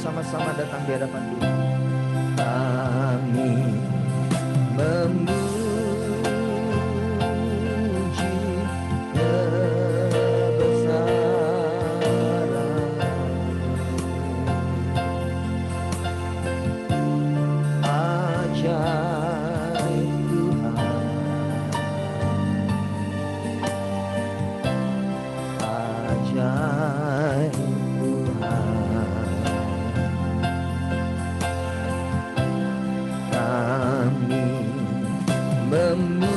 sama-sama datang di hadapan Tuhan. Kami memuji kebesaran-Mu, ajaib Tuhan, ajaib kami memuji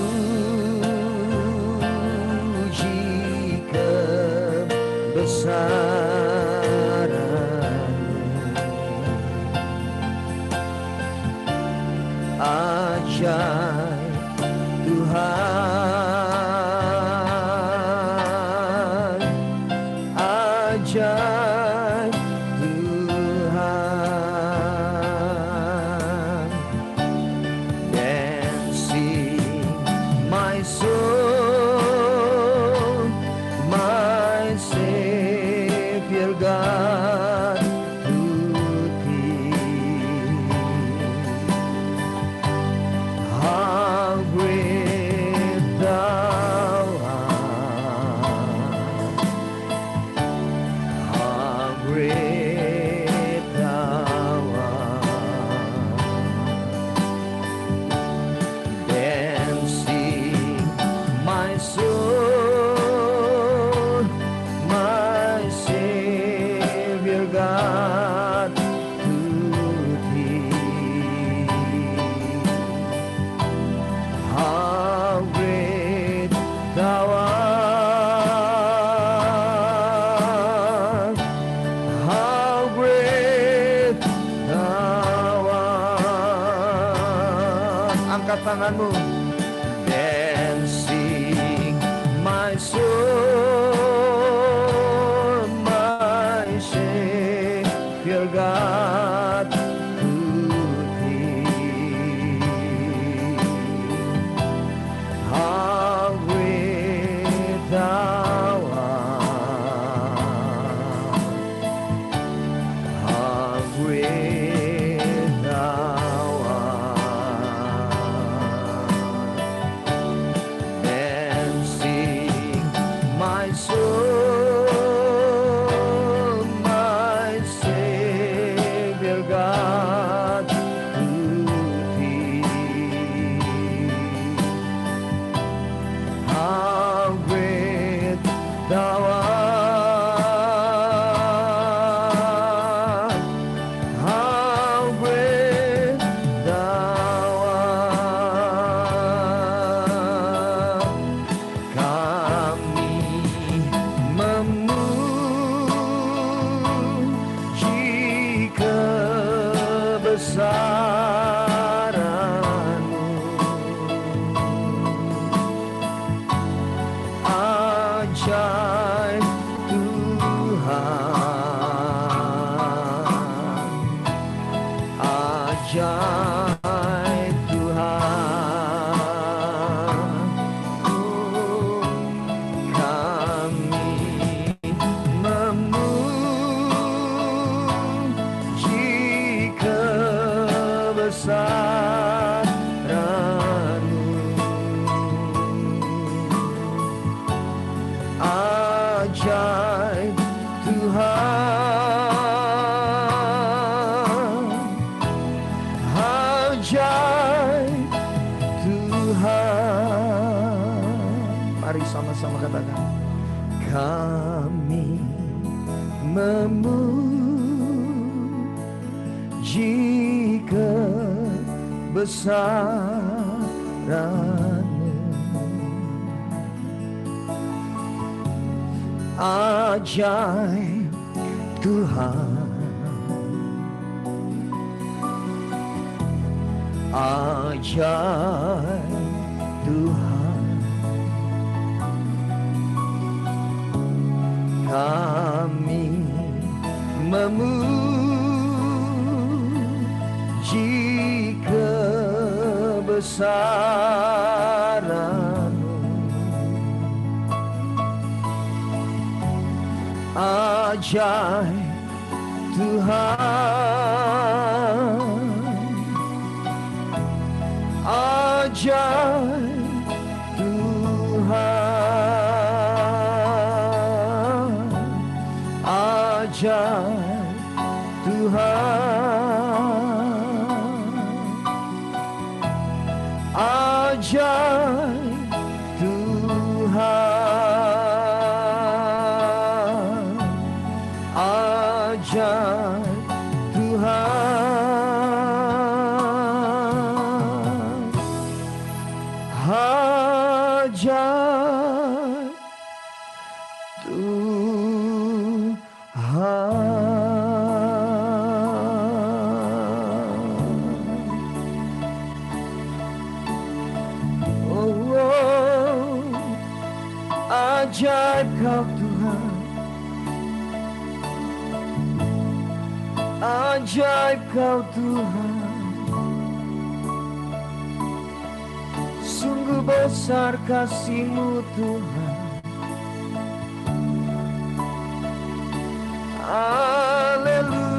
kebesaran-Mu, ajaib Tuhan, ajaib Tuhan. Then sing my soul, my Savior God, to Thee. How great Thou art, how great Thou art. Then sing my soul, my Savior God, to Thee. How great Thou art, how great Thou art. Angkat tanganmu. Then sing my soul, my Savior God, to Thee. How great Thou art, how great Thou art. And sing my soul, my Savior God, to Thee. How great Thou art, how great Thou art. Kami memuji kebesaran-Mu, ajaib Tuhan, ajaib Tuhan. Kami memuji kebesaran-Mu, ajaib Tuhan, ajaib Tuhan. Mari sama-sama katakan. Kami memuji kebesaran-Mu, ajaib Tuhan, ajaib Tuhan. Kami memuji kebesaran-Mu, ajaib Tuhan, ajaib Tuhan, ajaib Tuhan, ajaib Tuhan, ajaib Tuhan, ajaib Tuhan. Oh, ajaib Kau Tuhan, ajaib Kau Tuhan, sungguh besar kasih-Mu Tuhan. Haleluya.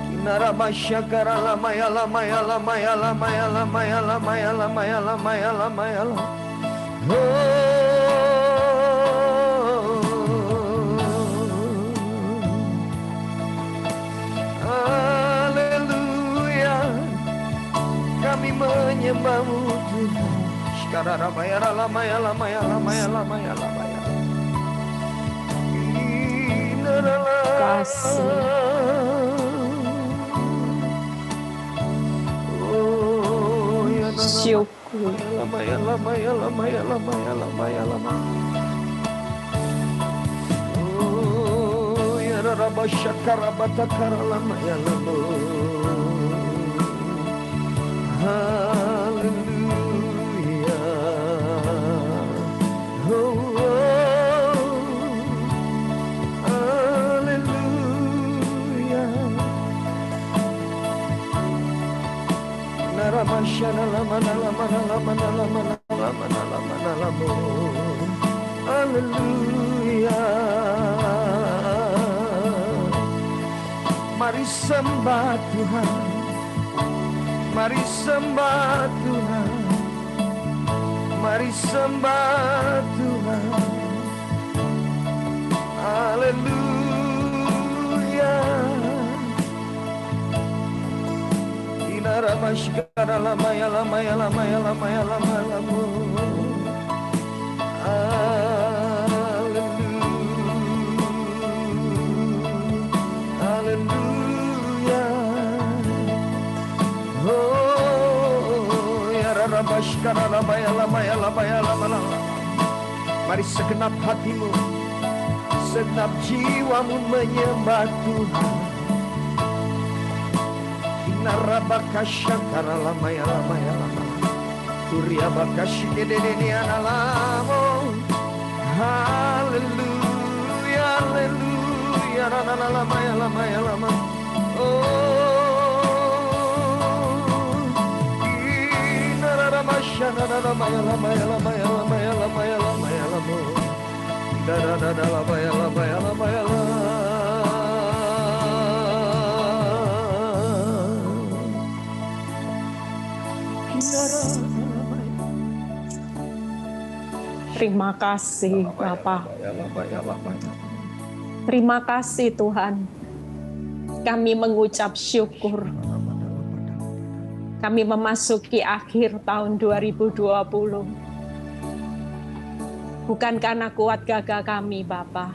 Kinara masyakara lamaya lamaya lamaya lamaya lamaya lamaya lamaya lamaya lamaya lamaya. Haleluya. Kami menyembah-Mu Tuhan. Sekarang lamaya lamaya lamaya lamaya lamaya lamaya. Kasih. Syukur. Lamaya lamaya lamaya lamaya lamaya lamaya. Oh ya Rabba syakara batakara lamaya lamaya. Haleluya. Oh, haleluya. Naramashana lamana lamana lamana lamana lamana lamana lamo. Haleluya. Mari sembah Tuhan, mari sembah Tuhan, mari sembah Tuhan. Haleluya. Inara masyara lamaya lamaya lamaya lamaya lamaya lamu. Haleluya. Oh ya Rabba syakara lamaya lamaya lamaya lamaya. Mari segenap hatimu, segenap jiwamu menyembah Tuhan. Inarabakashakara lamaya lamaya lamaya. Turiabakashikideni analamo. Haleluya, haleluya, lamaya lamaya lamaya. Oh, inarabashana lamaya lamaya lamaya lamaya lamaya lamaya lamaya. Da lamaya lamaya lamaya lamaya. Terima kasih Bapa. Terima kasih Tuhan. Kami mengucap syukur. Kami memasuki akhir tahun 2020. Bukan karena kuat gagah kami Bapa.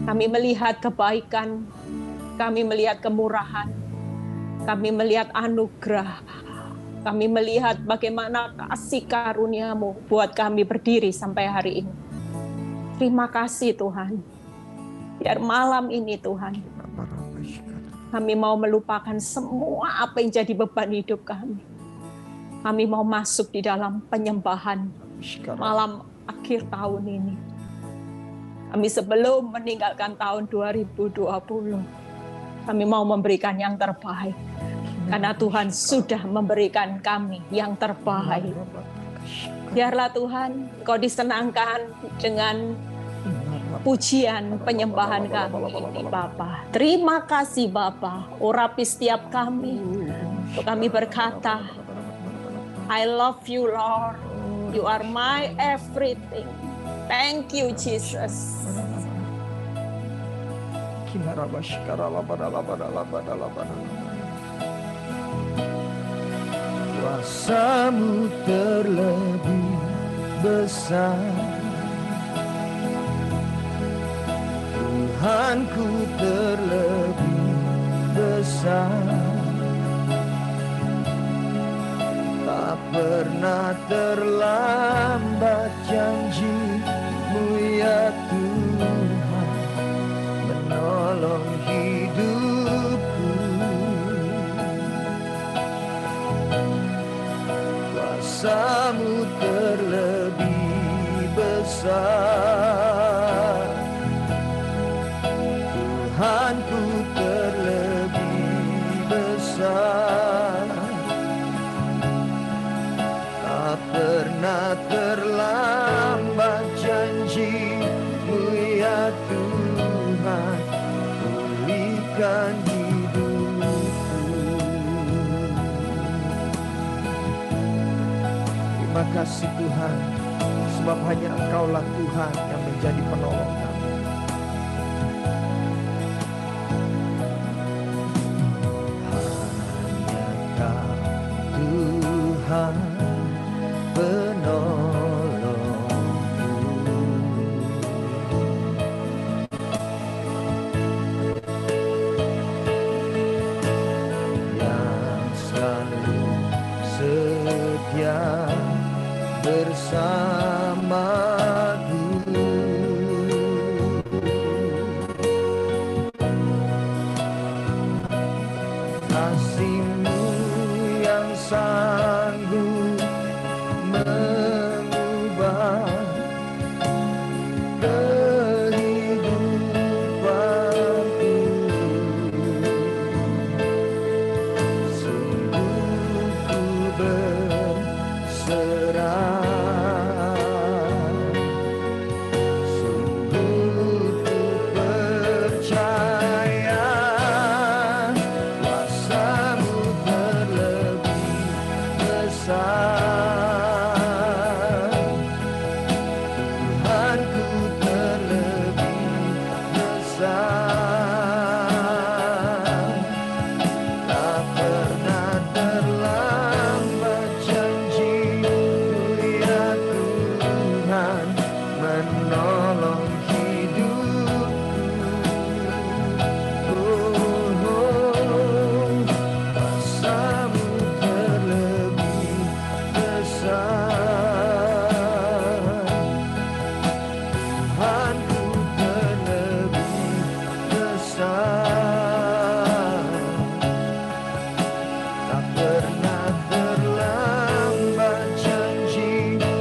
Kami melihat kebaikan, kami melihat kemurahan, kami melihat anugerah. Kami melihat bagaimana kasih karunia-Mu buat kami berdiri sampai hari ini. Terima kasih Tuhan. Biar malam ini Tuhan, kami mau melupakan semua apa yang jadi beban hidup kami. Kami mau masuk di dalam penyembahan malam akhir tahun ini. Kami sebelum meninggalkan tahun 2020, kami mau memberikan yang terbaik. Karena Tuhan sudah memberikan kami yang terbaik. Biarlah Tuhan, Kau disenangkan dengan pujian penyembahan kami, Bapa. Terima kasih, Bapa. Urapi setiap kami. Untuk kami berkata, I love you, Lord. You are my everything. Thank you, Jesus. Kuasa-Mu terlebih besar, Tuhanku terlebih besar. Tak pernah terlambat janji-Mu ya Tuhan, menolong hidupku. Kuasa-Mu terlebih besar, Tuhanku terlebih besar. Tak pernah terlambat janji-Mu ya Tuhan, pulihkan hidupku. Terima kasih Tuhan, sebab hanya Engkau-lah Tuhan yang menjadi penolong kami. Hanya Kau Tuhan penolongku, yang selalu setia bersamaku. Kasih-Mu yang sanggup mengubah kehidupanku. Sungguh ku berserah, sungguh ku percaya. Kuasa-Mu terlebih besar, Tuhanku terlebih besar. Tak pernah terlambat janji-Mu ya Tuhan, menolong hidupku. Kuasa-Mu terlebih besar, Tuhanku terlebih besar. Tak pernah terlambat janji-Mu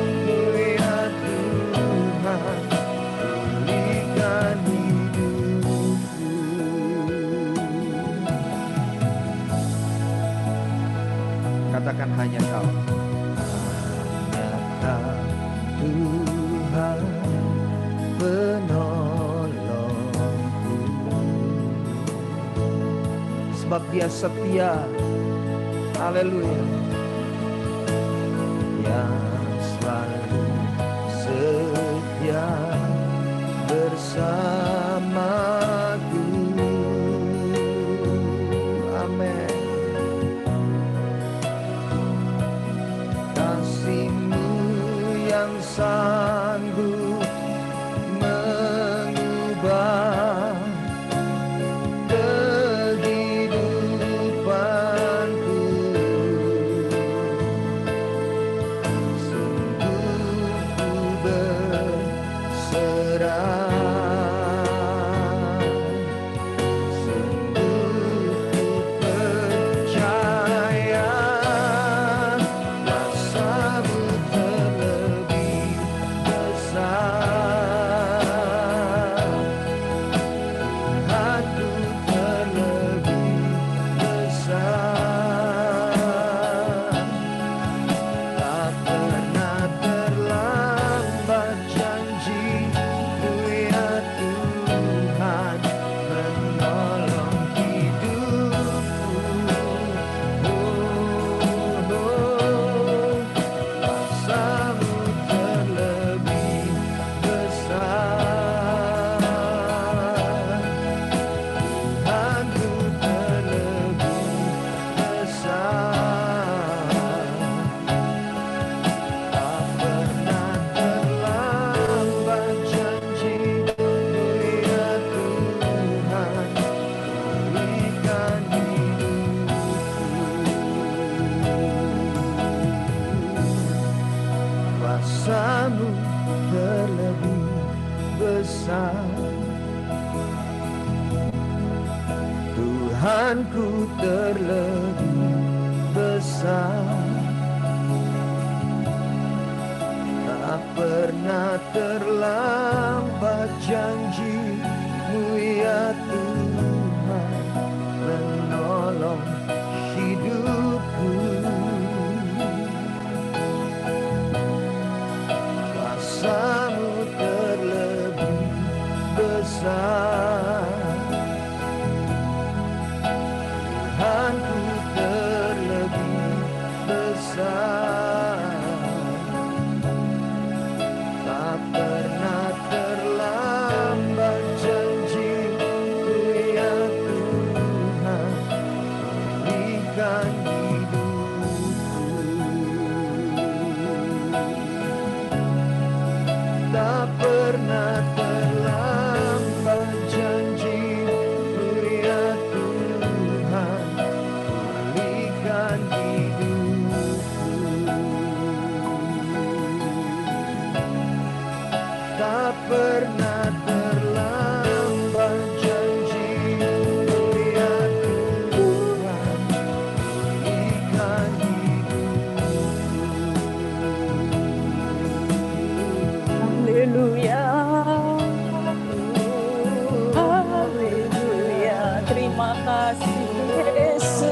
ya Tuhan, pulihkan hidupku. Katakan hanya Kau, hanya Kau Tuhan penolongku. Sebab Dia setia, haleluya, yang selalu setia bersamaku. Amin. Kasih-Mu yang sanggup mengubah kehidupanku. Sungguh ku berserah, Tuhanku terlebih besar, tak pernah terlambat janji-Mu ya Tuhan, menolong hidupku. Kuasa-Mu terlebih besar, Tuhanku terlebih besar, tak pernah terlambat janji-Mu ya Tuhan, pulihkan hidupku. Tak pernah terlambat janji-Mu ya Tuhan, pulihkan hidupku. Tak pernah terlambat janji-Mu ya Tuhan, pulihkan hidupku. Haleluya. Haleluya. Terima kasih Yesus.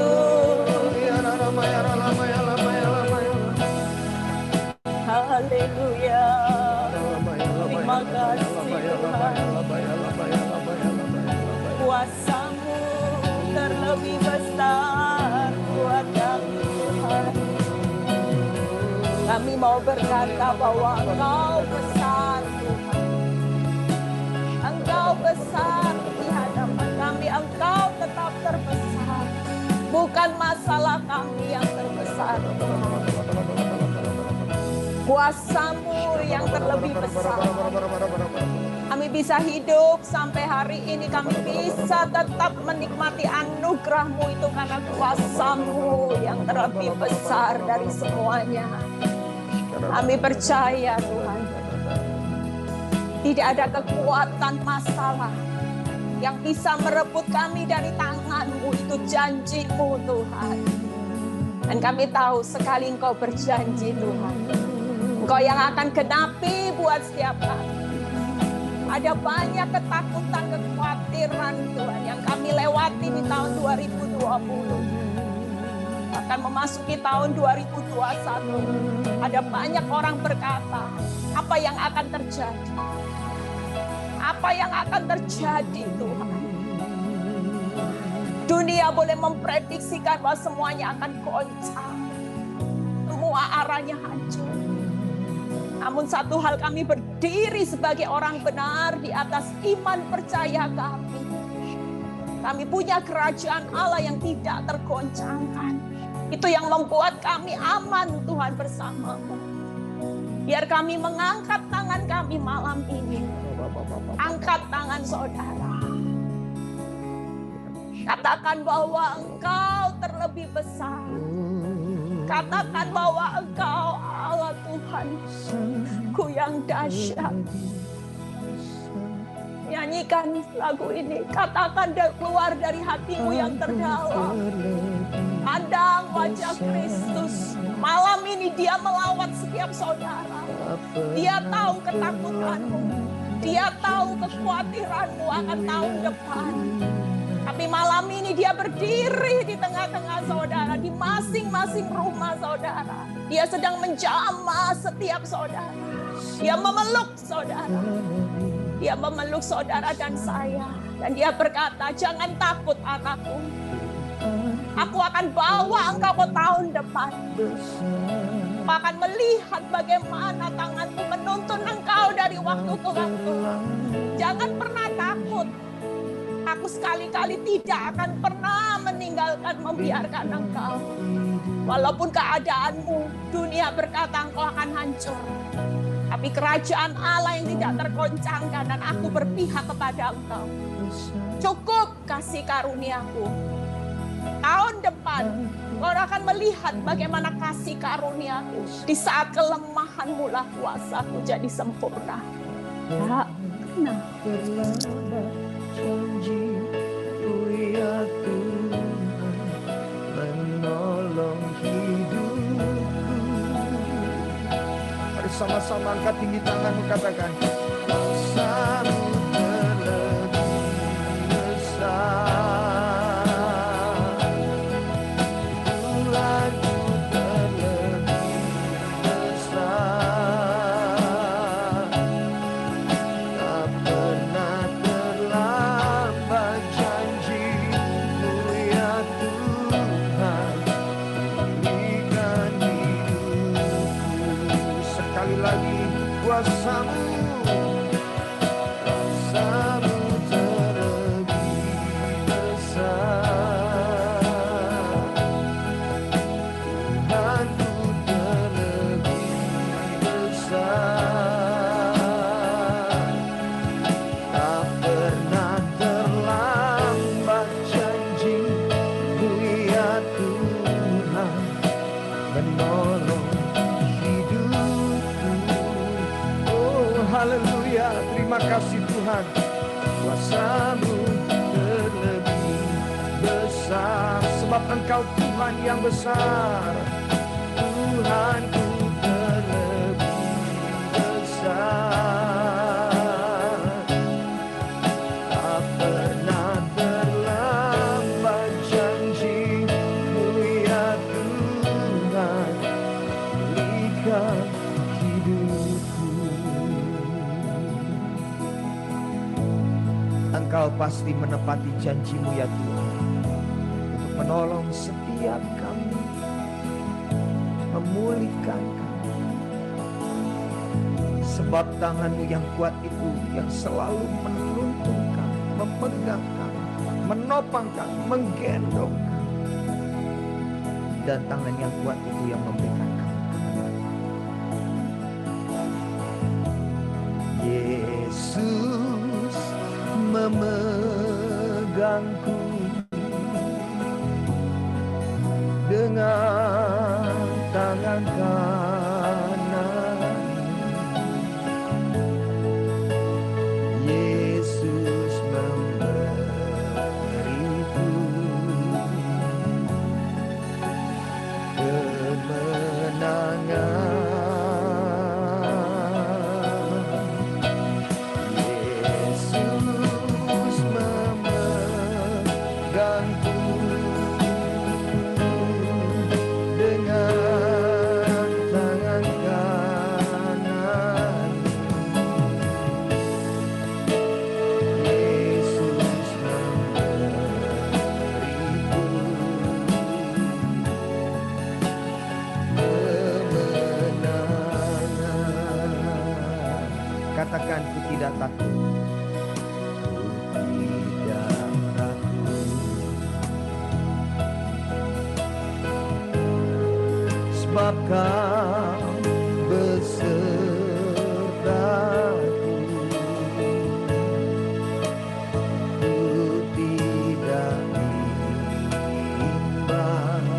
Haleluya. Terima kasih Tuhan. Kuasa-Mu terlebih besar buat kami Tuhan. Kami mau berkata bahwa Engkau besar Tuhan. Engkau besar di hadapan kami. Engkau tetap terbesar. Bukan masalah kami yang terbesar Tuhan. Kuasa-Mu yang terlebih besar. Kami bisa hidup sampai hari ini. Kami bisa tetap menikmati anugerah-Mu itu karena kuasa-Mu yang terlebih besar dari semuanya. Kami percaya Tuhan, tidak ada kekuatan masalah yang bisa merebut kami dari tangan-Mu. Itu janji-Mu Tuhan. Dan kami tahu sekali Engkau berjanji Tuhan, Engkau yang akan genapi buat setiap kami. Ada banyak ketakutan, kekhawatiran Tuhan yang kami lewati di tahun 2020. Akan memasuki tahun 2021. Ada banyak orang berkata, apa yang akan terjadi? Apa yang akan terjadi Tuhan? Dunia boleh memprediksikan bahwa semuanya akan goncang. Semua arahnya hancur. Namun satu hal, kami berdiri sebagai orang benar di atas iman percaya kami. Kami punya kerajaan Allah yang tidak tergoncangkan. Itu yang membuat kami aman Tuhan bersama-Mu. Biar kami mengangkat tangan kami malam ini. Angkat tangan saudara. Katakan bahwa Engkau terlebih besar. Katakan bahwa Engkau Allah Tuhan-Ku yang dahsyat. Nyanyikan lagu ini. Katakan keluar dari hatimu yang terdalam. Pandang wajah Kristus. Malam ini Dia melawat setiap saudara. Dia tahu ketakutanmu. Dia tahu kekhawatiranmu akan tahun depan. Tapi malam ini Dia berdiri di tengah-tengah saudara, di masing-masing rumah saudara. Dia sedang menjamah setiap saudara. Dia memeluk saudara. Dia memeluk saudara dan saya. Dan Dia berkata, jangan takut anakku. Aku akan bawa engkau ke tahun depan. Aku akan melihat bagaimana tanganku menuntun engkau dari waktu ke waktu. Jangan pernah takut. Aku sekali-kali tidak akan pernah meninggalkan, membiarkan engkau. Walaupun keadaanmu, dunia berkata engkau akan hancur. Tapi kerajaan Allah yang tidak tergoncangkan, dan aku berpihak kepada engkau. Cukup kasih karuniaku. Tahun depan, kau akan melihat bagaimana kasih karuniaku. Di saat kelemahanmu lah kuasaku jadi sempurna. Ya, pernah terlambat janji-Mu ya Tuhan menolong hidupku. Mari sama-sama angkat tinggi tanganmu, katakan kuasa-Mu terlebih besar, Tuhanku terlebih besar. Tak pernah terlambat janji-Mu ya Tuhan berikan hidupku. Sekali lagi, kuasa-Mu terlebih besar, Tuhanku terlebih besar. Tak pernah terlambat janji-Mu ya Tuhan menolong hidupku. Oh haleluya, terima kasih Tuhan. Kuasa-Mu terlebih besar, sebab Engkau Tuhan yang besar. Tuhanku terlebih besar. Tak pernah terlambat janji-Mu ya Tuhan berikan hidupku. Engkau pasti menepati janji-Mu ya Tuhan untuk menolong setiap kami, memulihkan kami. Sebab tangan-Mu yang kuat itu yang selalu menuntun kami, memegang kami, menopang kami, menggendong kami. Dan tangan yang kuat itu yang memberikan kami kemenangan. Yesus memegangku dengan tangan kanan. Yesus memberiku kemenangan. Yesus memegangku dengan tangan kanan. Yesus memberiku kemenangan. Katakan, ku tidak takut. Ku tidak takut. Sebab Kau besertaku. Ku tidak bimbang.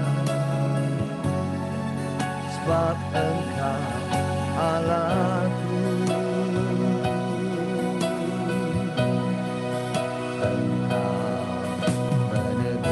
Sebab Engkau Allahku. Engkau meneguhkanku.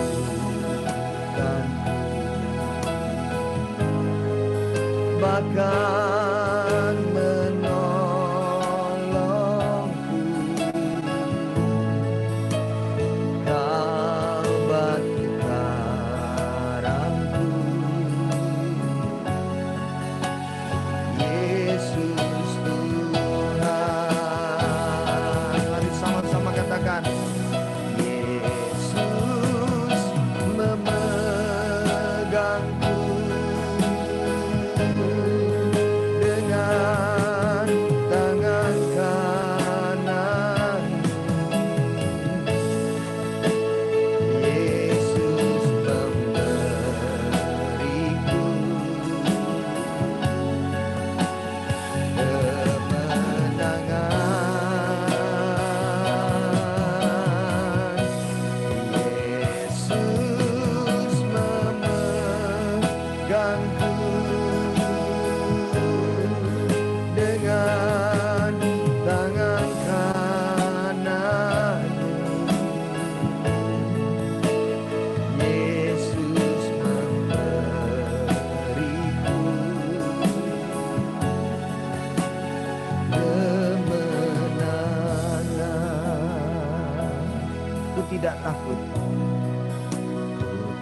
tidak takut.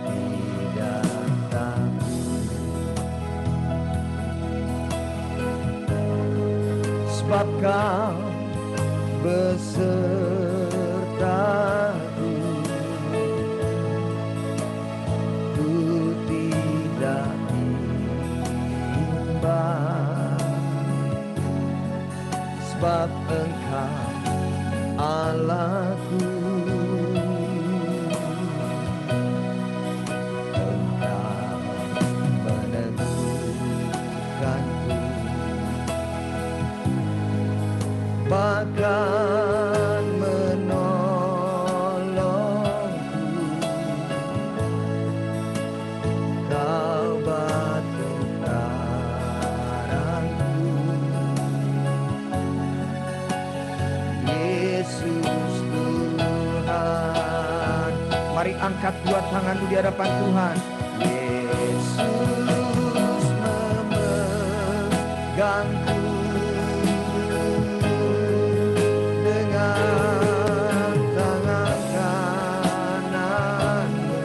Ku tidak takut. Sebab Kau besertaku. Ku tidak bimbang. Sebab Engkau Allahku. Engkau meneguhkanku, bahkan menolongku. Kau batu karangku. Yesus Tuhan. Mari angkat dua tanganmu di hadapan Tuhan. Yesus memegangku dengan tangan kananmu.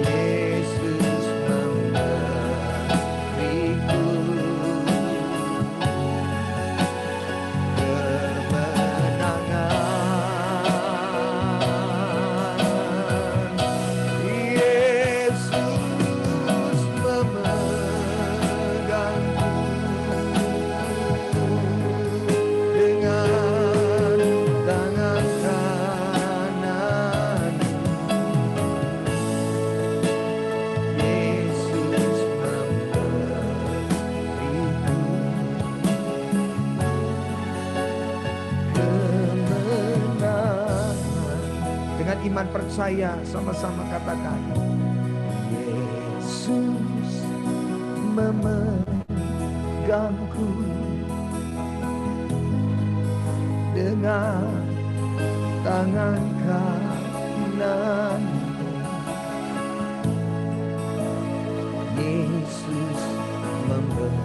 Yesus memberiku iman percaya, sama-sama katakan, Yesus memegangku dengan tangan kanan. Yesus memberiku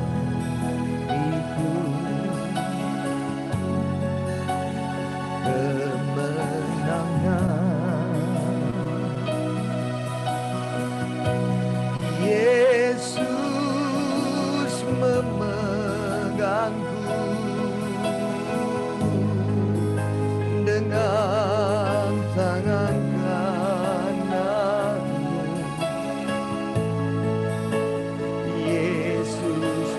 kemenangan. Yesus memegangku dengan tangan kananmu. Yesus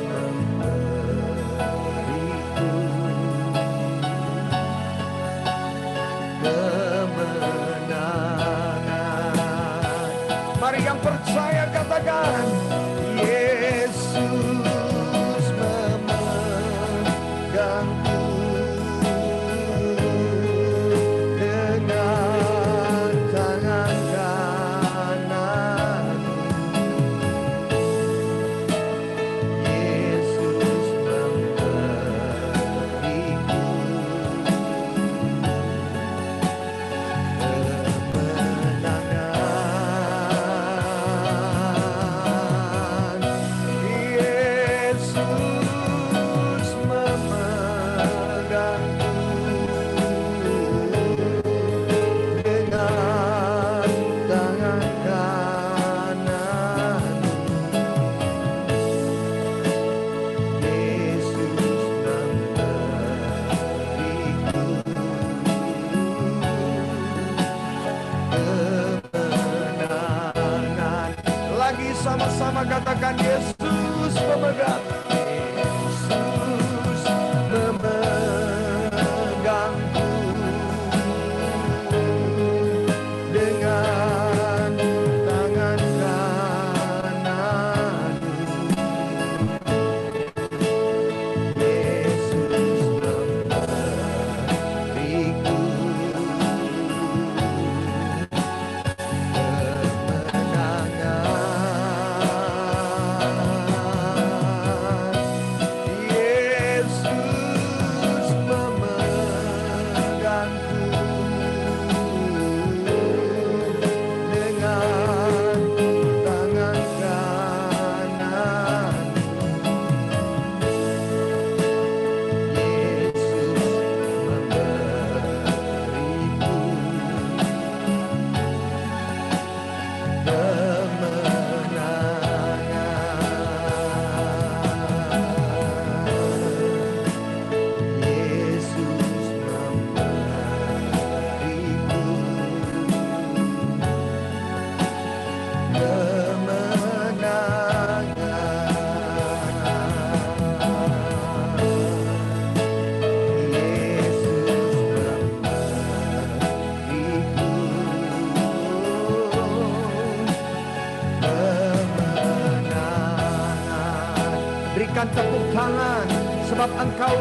sebab engkau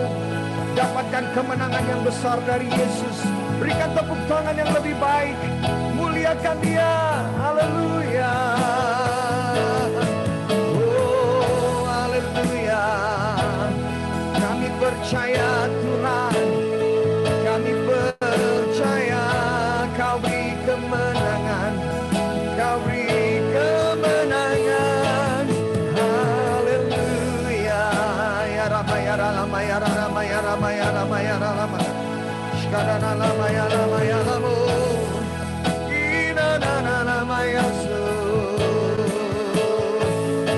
dapatkan kemenangan yang besar dari Yesus. Berikan tepuk tangan yang lebih baik, muliakan Dia. Haleluya. Oh, haleluya. Kami percaya Tuhan, kami percaya Kau beri kemenangan, Kau beri kemenangan. Haleluya. Ya Rama ya Rama ya Rama ya Rama ya Rama ya Rama. Shkadana lama ya Rama ya Rama. Inana lama ya Su.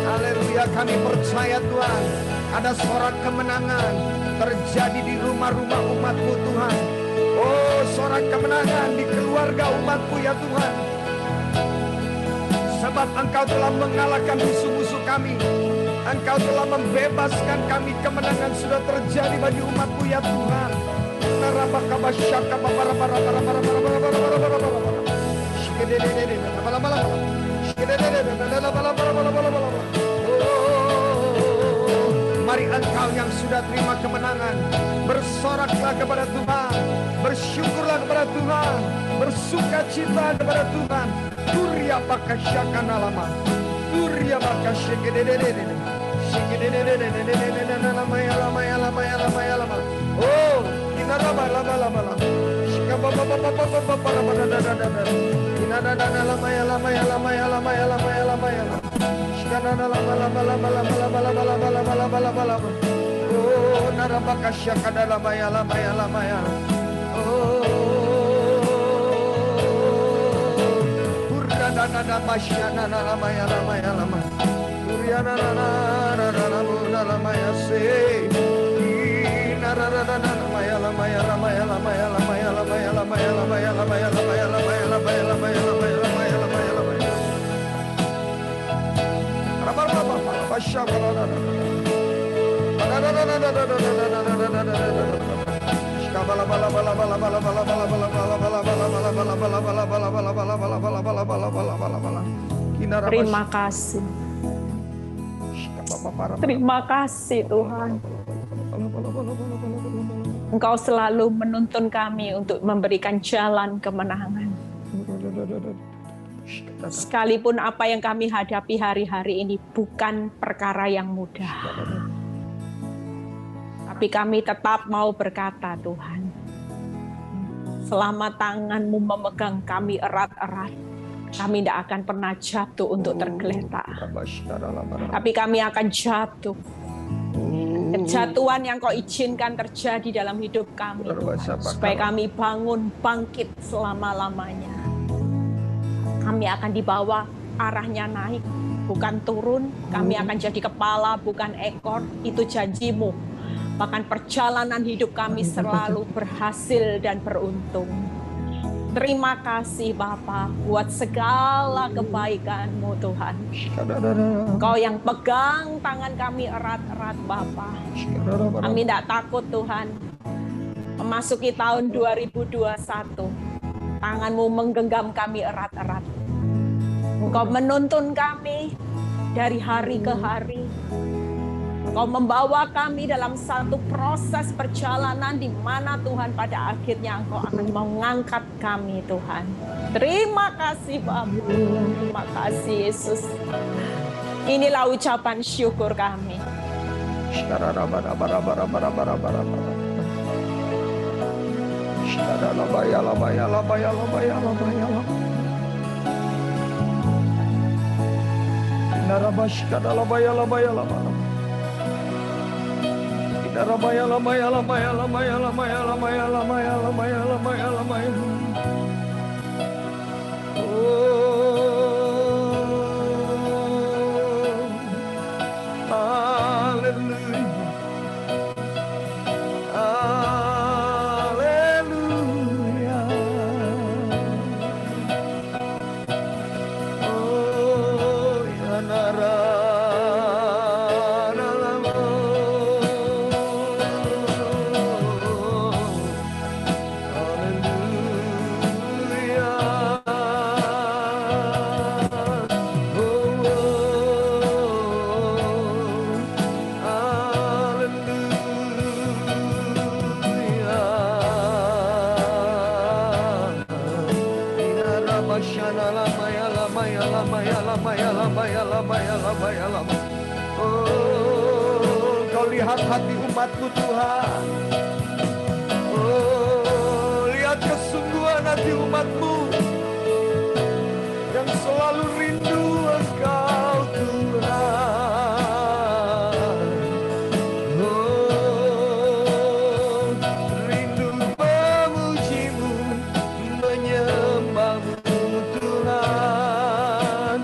Haleluya, kami percaya Tuhan, ada sorak kemenangan terjadi di rumah-rumah umat-Mu Tuhan. Oh, sorak kemenangan di keluarga umat-Mu ya Tuhan. Sebab Engkau telah mengalahkan musuh-musuh kami. Engkau telah membebaskan kami. Kemenangan sudah terjadi bagi umat-Mu ya Tuhan. Mari engkau yang sudah terima kemenangan, bersoraklah kepada Tuhan, bersyukurlah kepada Tuhan, bersukacita kepada Tuhan. Turya bakasyakan alama, turya bakasyakedededede, shekedededede, lama ya lama ya lama ya lama ya lama. Oh, inaraba lama lama lama. Shikababa lama ya lama ya lama ya lama ya lama ya lama ya lama. Shikana lama lama lama lama lama lama lama lama lama lama lama. Oh, narabakasyakada lama ya lama ya lama ya. Nada basyana lama ya lama ya lama. Turiana lama ya se. Lama ya lama ya lama ya lama ya lama ya lama ya lama ya lama ya lama ya lama ya lama ya lama ya lama ya lama ya lama ya lama ya lama ya. Rabar rabar basya balada. Terima kasih. Terima kasih Tuhan. Engkau selalu menuntun kami untuk memberikan jalan kemenangan. Sekalipun apa yang kami hadapi hari-hari ini bukan perkara yang mudah. Tapi kami tetap mau berkata, Tuhan, selama tangan-Mu memegang kami erat-erat, kami tidak akan pernah jatuh untuk tergeletak. Tapi kami akan jatuh. Kejatuhan yang Kau izinkan terjadi dalam hidup kami, Tuhan, supaya kami bangun, bangkit selama-lamanya. Kami akan dibawa arahnya naik, bukan turun. Kami akan jadi kepala, bukan ekor. Itu janji-Mu. Bahkan perjalanan hidup kami selalu berhasil dan beruntung. Terima kasih Bapa buat segala kebaikan-Mu Tuhan. Engkau yang pegang tangan kami erat-erat Bapa. Kami tidak takut Tuhan. Memasuki tahun 2021, tangan-Mu menggenggam kami erat-erat. Engkau menuntun kami dari hari ke hari. Engkau membawa kami dalam satu proses perjalanan di mana Tuhan pada akhirnya Engkau akan mengangkat kami Tuhan. Terima kasih Bapa. Terima kasih Yesus. Inilah ucapan syukur kami. Oh, Kau lihat hati umat-Mu Tuhan. Oh, lihat kesungguhan hati umat-Mu yang selalu rindu Engkau Tuhan. Oh, rindu memuji-Mu, menyembah-Mu Tuhan.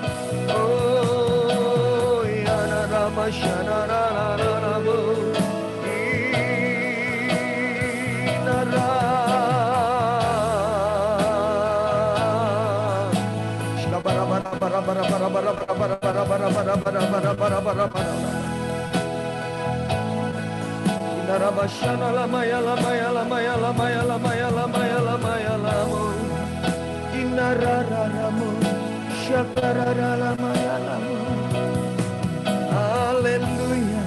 Oh, ya narama shanarararamu, inara. Haleluya,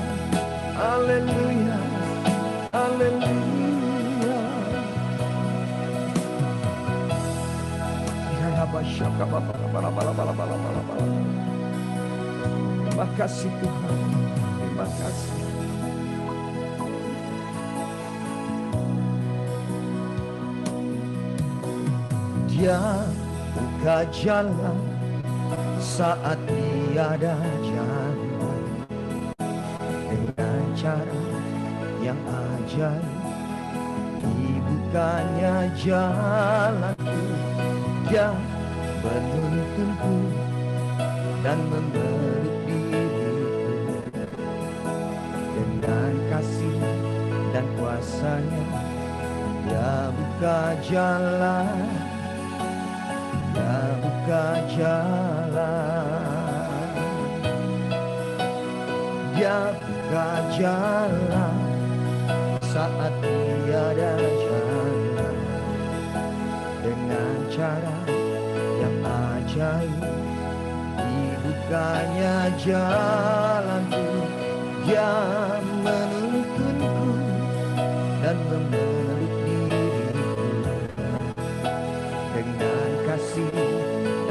haleluya, haleluya. Terima kasih Tuhan, terima kasih. Dia buka jalan saat tiada jalan, dengan cara yang ajaib. Dibukanya jalanku, Dia menuntunku dan memeluk diriku. Dengan kasih dan kuasa-Nya, Dia buka jalan, Dia buka jalan. Dia buka jalan saat tiada jalan, dengan cara yang ajaib. Dibukanya jalanku, Dia menuntunku dan memeluk diriku. Dengan kasih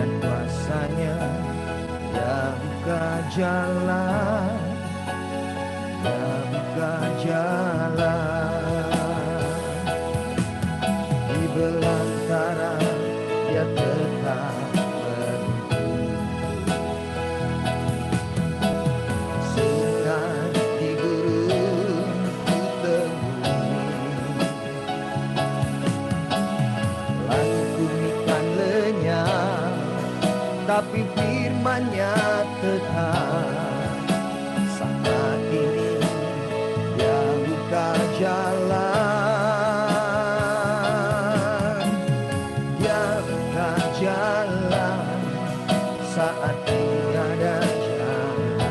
dan kuasa-Nya, Dia buka jalan, Dia buka jalan. Di belantara Dia tetap menuntun. Sungkan di gurun ku temui, langitku ikan lenyap, tapi firman-Nya tetap. Saat ini Dia buka jalan, Dia buka jalan saat tiada jalan,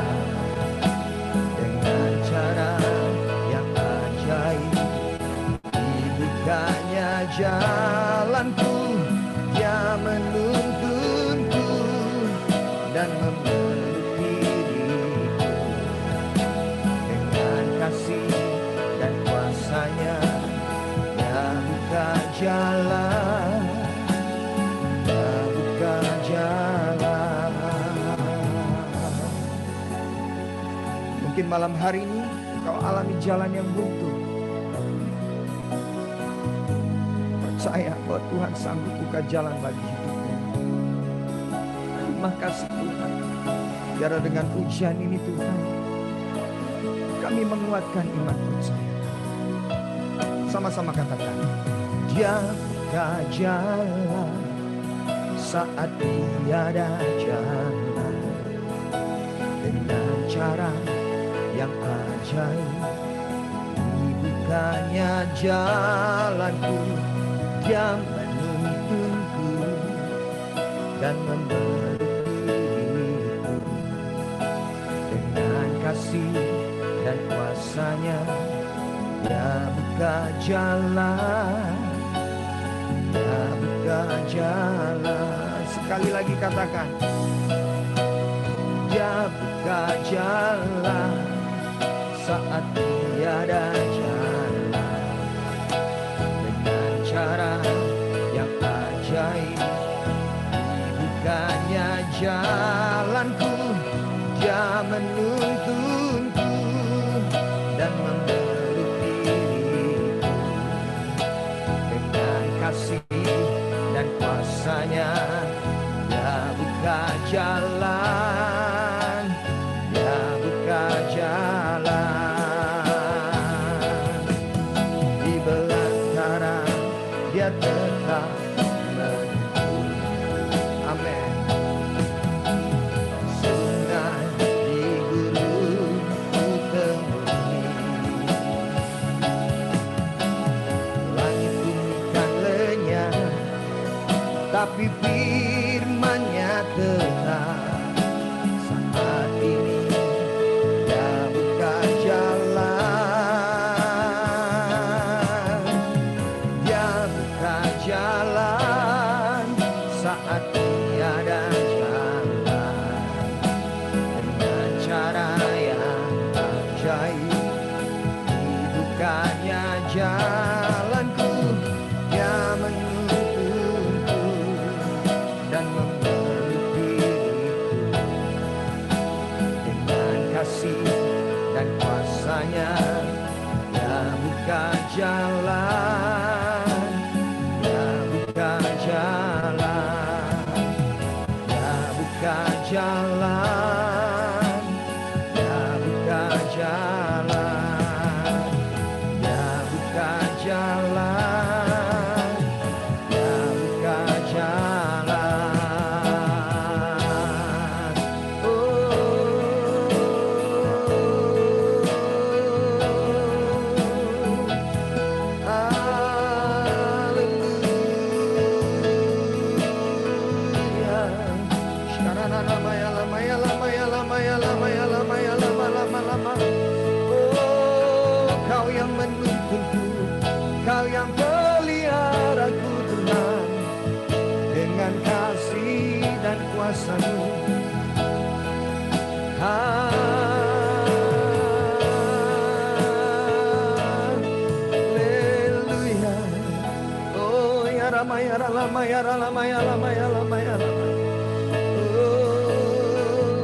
dengan cara yang ajaib. Dibukanya jalanku, Dia menuntunku dan memeluk diriku. Dengan kasih dan kuasa-Nya, Dia buka jalan, Dia buka jalan. Mungkin malam hari ini kau alami jalan yang buntu. Percaya bahwa Tuhan sanggup buka jalan bagi hidupmu. Terima kasih Tuhan. Biar dengan ujian ini Tuhan, kami menguatkan iman percaya. Sama-sama katakan, Dia buka jalan saat tiada jalan, dengan cara yang ajaib. Dibukanya jalanku, Dia menuntunku dan memeluk diriku. Dengan kasih dan kuasa-Nya, Dia buka jalan, Dia buka jalan. Sekali lagi katakan, Dia buka jalan saat tiada jalan, dengan cara yang ajaib. Dibukanya jalan, tetap menuntun. Amin. Sungai di gurun ku temui, langit bumi kan lenyap, tapi firman-Nya tetap. Saat ini Dia buka jalan, Dia buka jalan saat tiada jalan, dengan cara yang ajaib. Dibukanya jalanku, Dia menuntunku dan memeluk diriku dengan kasih dan kuasa-Nya. Dia buka jalan, Dia buka jalan, Dia buka jalan, Dia buka jalan, Dia buka jalan, Dia buka jalan. Kau yang menuntunku, Kau yang peliharaku tenang dengan kasih dan kuasa-Mu. Haleluya. Oh ya Rama ya Rama ya Rama ya Rama ya Rama ya Rama.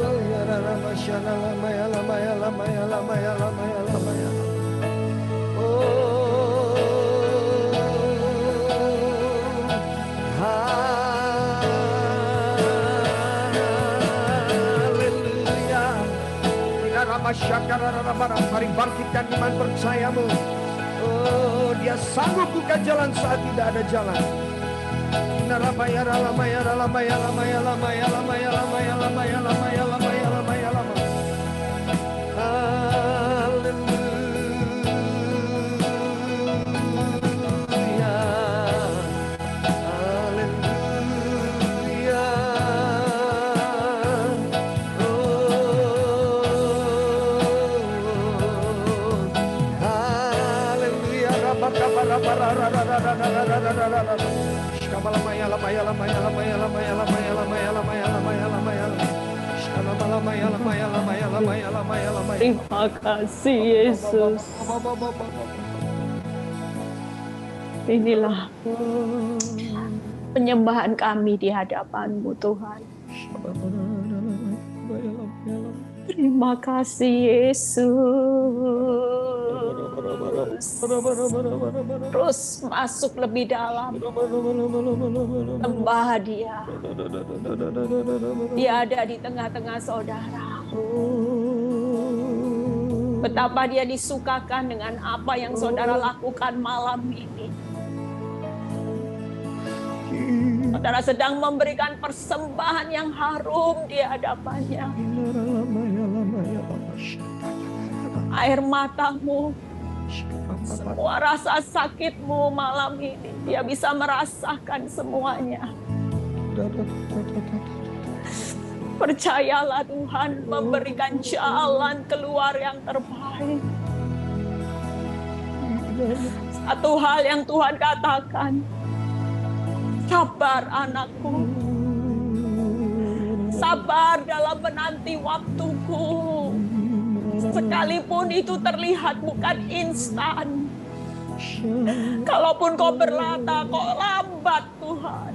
Oh ya Rama shana Rama ya Rama ya Rama ya Rama ya Rama ya Rama ya Rama. Mari bangkitkan iman percayamu. Oh, Dia sanggup buka jalan saat tidak ada jalan. Terima kasih Yesus. Inilah penyembahan kami di hadapan-Mu Tuhan. Terima kasih Yesus. Terus masuk lebih dalam. Sembah Dia. Dia ada di tengah-tengah saudara. Betapa Dia disukakan dengan apa yang saudara lakukan malam ini. Saudara sedang memberikan persembahan yang harum di hadapan-Nya. Air matamu, semua rasa sakitmu malam ini, Dia bisa merasakan semuanya. Percayalah Tuhan memberikan jalan keluar yang terbaik. Satu hal yang Tuhan katakan, sabar anakku, sabar dalam menanti waktuku. Sekalipun itu terlihat bukan instan. Kalaupun kau berkata, kok lambat Tuhan.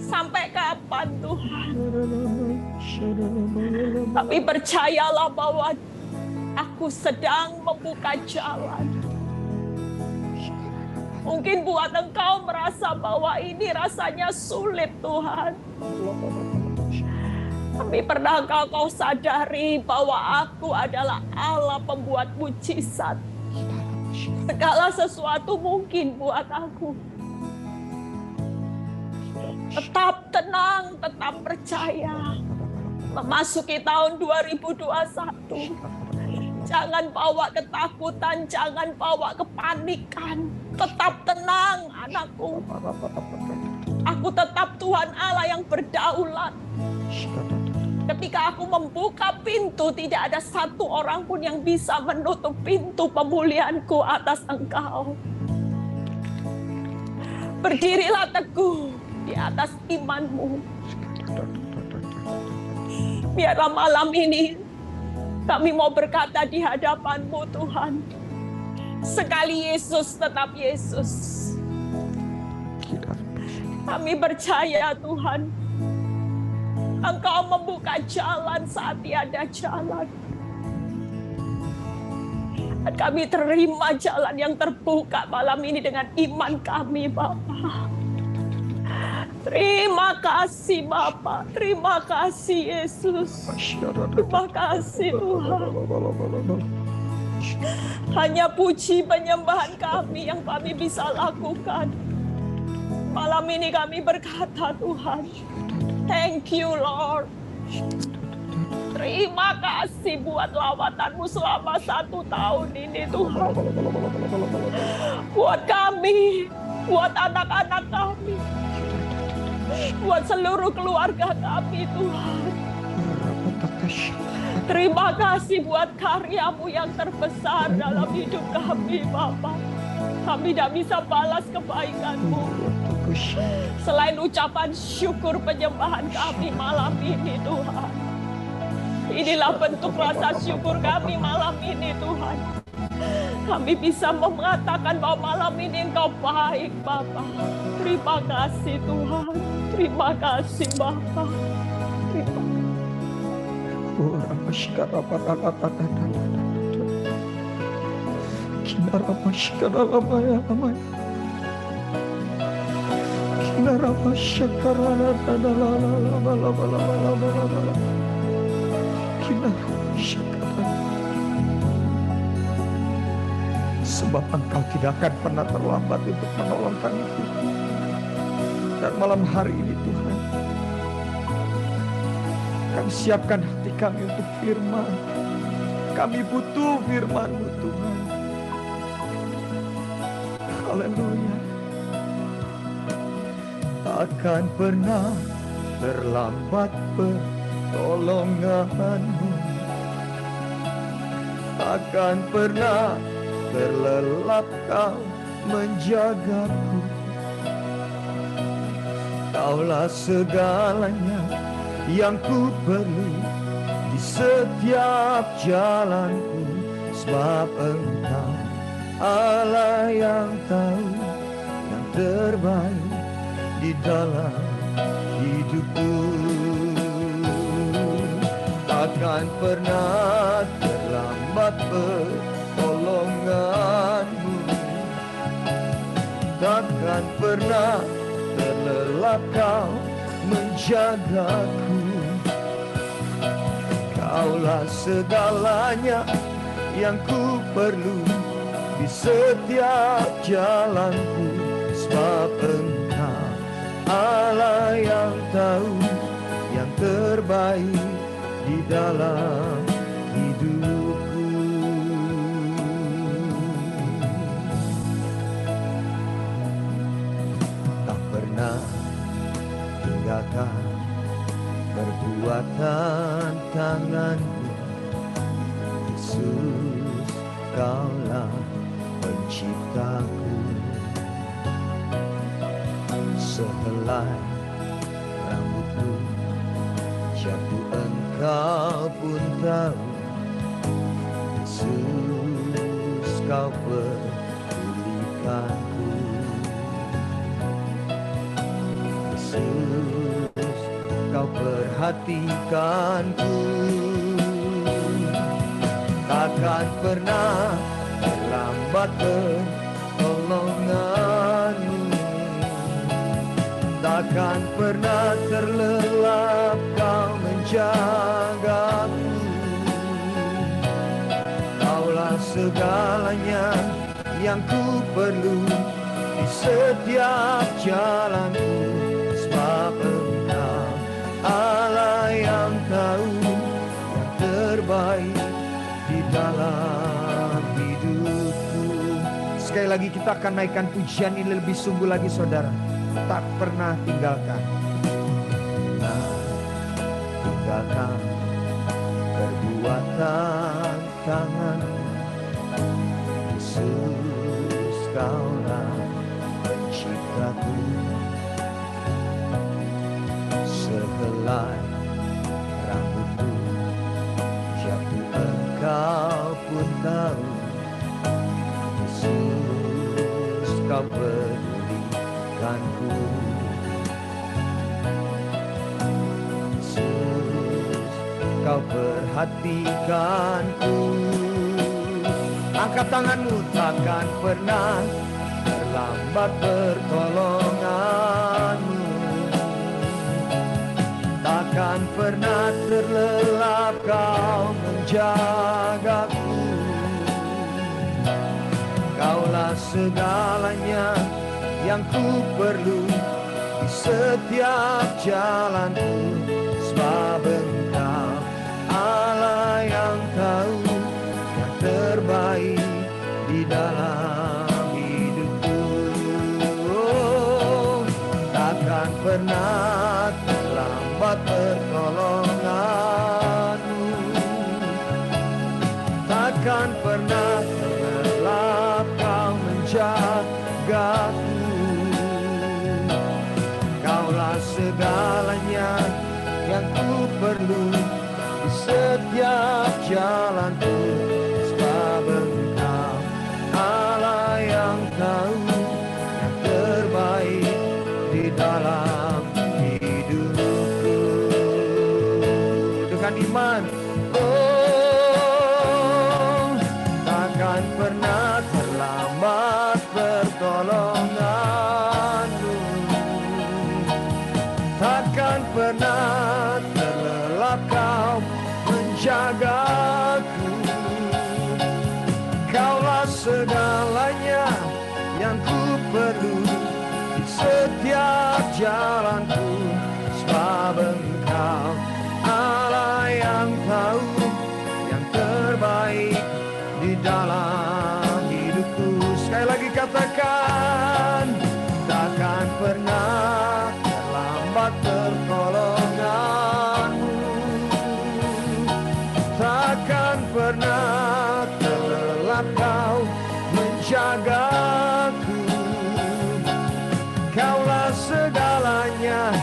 Sampai kapan Tuhan? Tapi percayalah bahwa aku sedang membuka jalan. Mungkin buat engkau merasa bahwa ini rasanya sulit Tuhan. Tapi pernahkah kau sadari bahwa aku adalah Allah pembuat mujizat? Segala sesuatu mungkin buat aku. Tetap tenang, tetap percaya. Memasuki tahun 2021. Jangan bawa ketakutan, jangan bawa kepanikan. Tetap tenang, anakku. Aku tetap Tuhan Allah yang berdaulat. Ketika aku membuka pintu, tidak ada satu orang pun yang bisa menutup pintu pemulihanku atas engkau. Berdirilah teguh di atas imanmu. Biarlah malam ini kami mau berkata di hadapan-Mu, Tuhan. Sekali Yesus, tetap Yesus. Kami percaya, Tuhan, Engkau membuka jalan saat tiada jalan. Dan kami terima jalan yang terbuka malam ini dengan iman kami, Bapa. Terima kasih, Bapa. Terima kasih, Yesus. Terima kasih, Tuhan. Hanya puji penyembahan kami yang kami bisa lakukan. Malam ini kami berkata, Tuhan, thank you, Lord. Terima kasih buat lawatan-Mu selama 1 tahun ini, Tuhan. Buat kami, buat anak-anak kami, buat seluruh keluarga kami, Tuhan. Terima kasih buat karya-Mu yang terbesar dalam hidup kami, Bapa. Kami tidak bisa balas kebaikan-Mu selain ucapan syukur penyembahan kami malam ini, Tuhan. Inilah bentuk rasa syukur kami malam ini, Tuhan. Kami bisa mengatakan bahwa malam ini Engkau baik, Bapa. Terima kasih, Tuhan. Terima kasih, Bapa. Terima Sebab Engkau tidak akan pernah terlambat untuk menolong kami. Dan malam hari ini, Tuhan, kami siapkan hati kami untuk firman. Kami butuh firman-Mu, Tuhan. Haleluya. Takkan pernah terlambat pertolongan-Mu. Takkan pernah terlelap Kau menjagaku. Kaulah segalanya yang ku perlu di setiap jalanku. Sebab Engkau Allah yang tahu yang terbaik di dalam hidupku. Takkan pernah terlambat pertolongan-Mu. Takkan pernah terlelap Kau menjagaku. Kaulah segalanya yang ku perlu di setiap jalanku. Sebab Engkau Allah yang tahu yang terbaik di dalam hidupku. Tak pernah tinggalkan perbuatan tangan-Mu. Yesus, Kaulah penciptaku. Sehelai rambutku jatuh Engkau pun tahu. Yesus, Kau pedulikanku. Yesus, Kau perhatikanku. Takkan pernah terlambat pertolongan-Mu. Takkan pernah terlelap Kau menjagaku. Kaulah segalanya yang ku perlu di setiap jalanku. Sebab sebab Engkau Allah yang tahu yang terbaik di dalam hidupku. Sekali lagi kita akan naikkan pujian ini lebih sungguh lagi saudara. Tak pernah tinggalkan, tinggalkan perbuatan tangan. Yesus, Kaulah penciptaku, sehelai rambutku jatuh Engkau pun tahu. Yesus, Kau pedulikanku. Yesus, Kau perhatikanku. Angkat tanganmu, takkan pernah terlambat pertolonganmu. Takkan pernah terlelap Kau menjagaku. Kaulah segalanya yang ku perlu di setiap jalanku, sebab Engkau Allah yang tahu yang terbaik di dalam hidupku. Oh, takkan pernah terlambat pertolonganmu. Takkan pernah terlelap Kau menjagaku. Kaulah segalanya yang ku perlu di setiap jalanku, sebab Engkau Allah yang tahu yang terbaik di dalam hidupku. Dengan iman, oh, takkan pernah terlambat pertolonganmu. Takkan pernah terlelap Kau menjagaku. Kaulah segalanya yang ku perlu di setiap jalanku, sebab Engkau Allah yang tahu yang terbaik di dalam hidupku. Sekali lagi katakan, takkan pernah terlambat pertolonganmu. Takkan pernah terlelap Kau menjagaku. Kaulah segalanya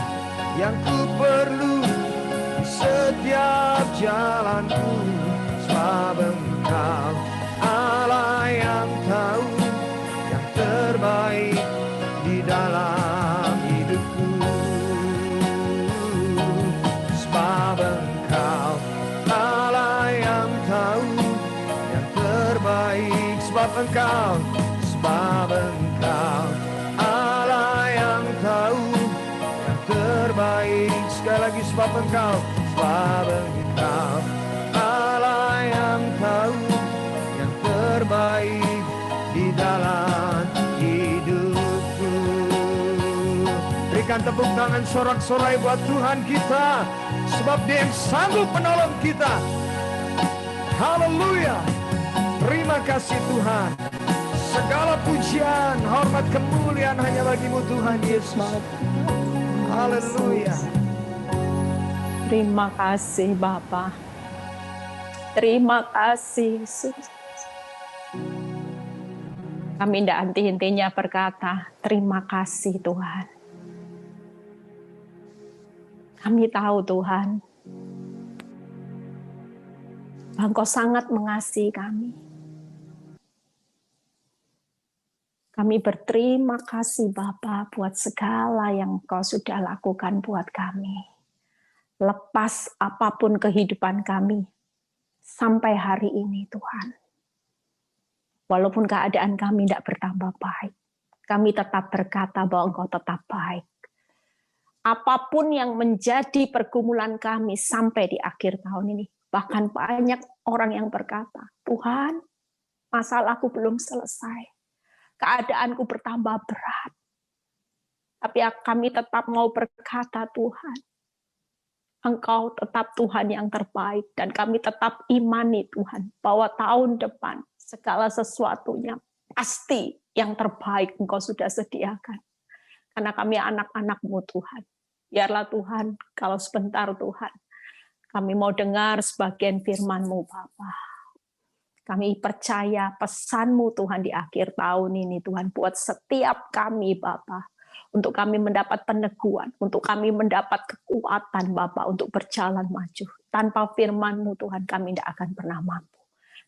yang ku perlu di setiap jalanku, sebab Engkau Allah yang tahu yang terbaik di dalam hidupku. Sebab Engkau Allah yang tahu yang terbaik. Sebab Engkau Allah yang tahu yang terbaik. Sekali lagi, sebab Engkau Allah yang tahu yang terbaik di dalam hidupku. Berikan tepuk tangan sorak-sorai buat Tuhan kita, sebab Dia yang sanggup menolong kita. Haleluya. Terima kasih Tuhan. Segala pujian, hormat, kemuliaan hanya bagi-Mu Tuhan Yesus. Haleluya. Terima kasih Bapa. Terima kasih Yesus. Kami tidak henti-hentinya berkata, terima kasih Tuhan. Kami tahu Tuhan, bahwa Engkau sangat mengasihi kami. Kami berterima kasih Bapa buat segala yang Engkau sudah lakukan buat kami. Lepas apapun kehidupan kami sampai hari ini Tuhan. Walaupun keadaan kami tidak bertambah baik, kami tetap berkata bahwa Engkau tetap baik. Apapun yang menjadi pergumulan kami sampai di akhir tahun ini, bahkan banyak orang yang berkata, Tuhan, masalahku belum selesai. Keadaanku bertambah berat. Tapi kami tetap mau berkata, Tuhan, Engkau tetap Tuhan yang terbaik, dan kami tetap imani Tuhan, bahwa tahun depan segala sesuatunya pasti yang terbaik Engkau sudah sediakan. Karena kami anak-anak-Mu Tuhan. Biarlah Tuhan, kalau sebentar Tuhan, kami mau dengar sebagian firman-Mu Bapa. Kami percaya pesan-Mu Tuhan di akhir tahun ini Tuhan, buat setiap kami Bapa. Untuk kami mendapat peneguhan, untuk kami mendapat kekuatan Bapa untuk berjalan maju. Tanpa firman-Mu Tuhan kami tidak akan pernah mampu.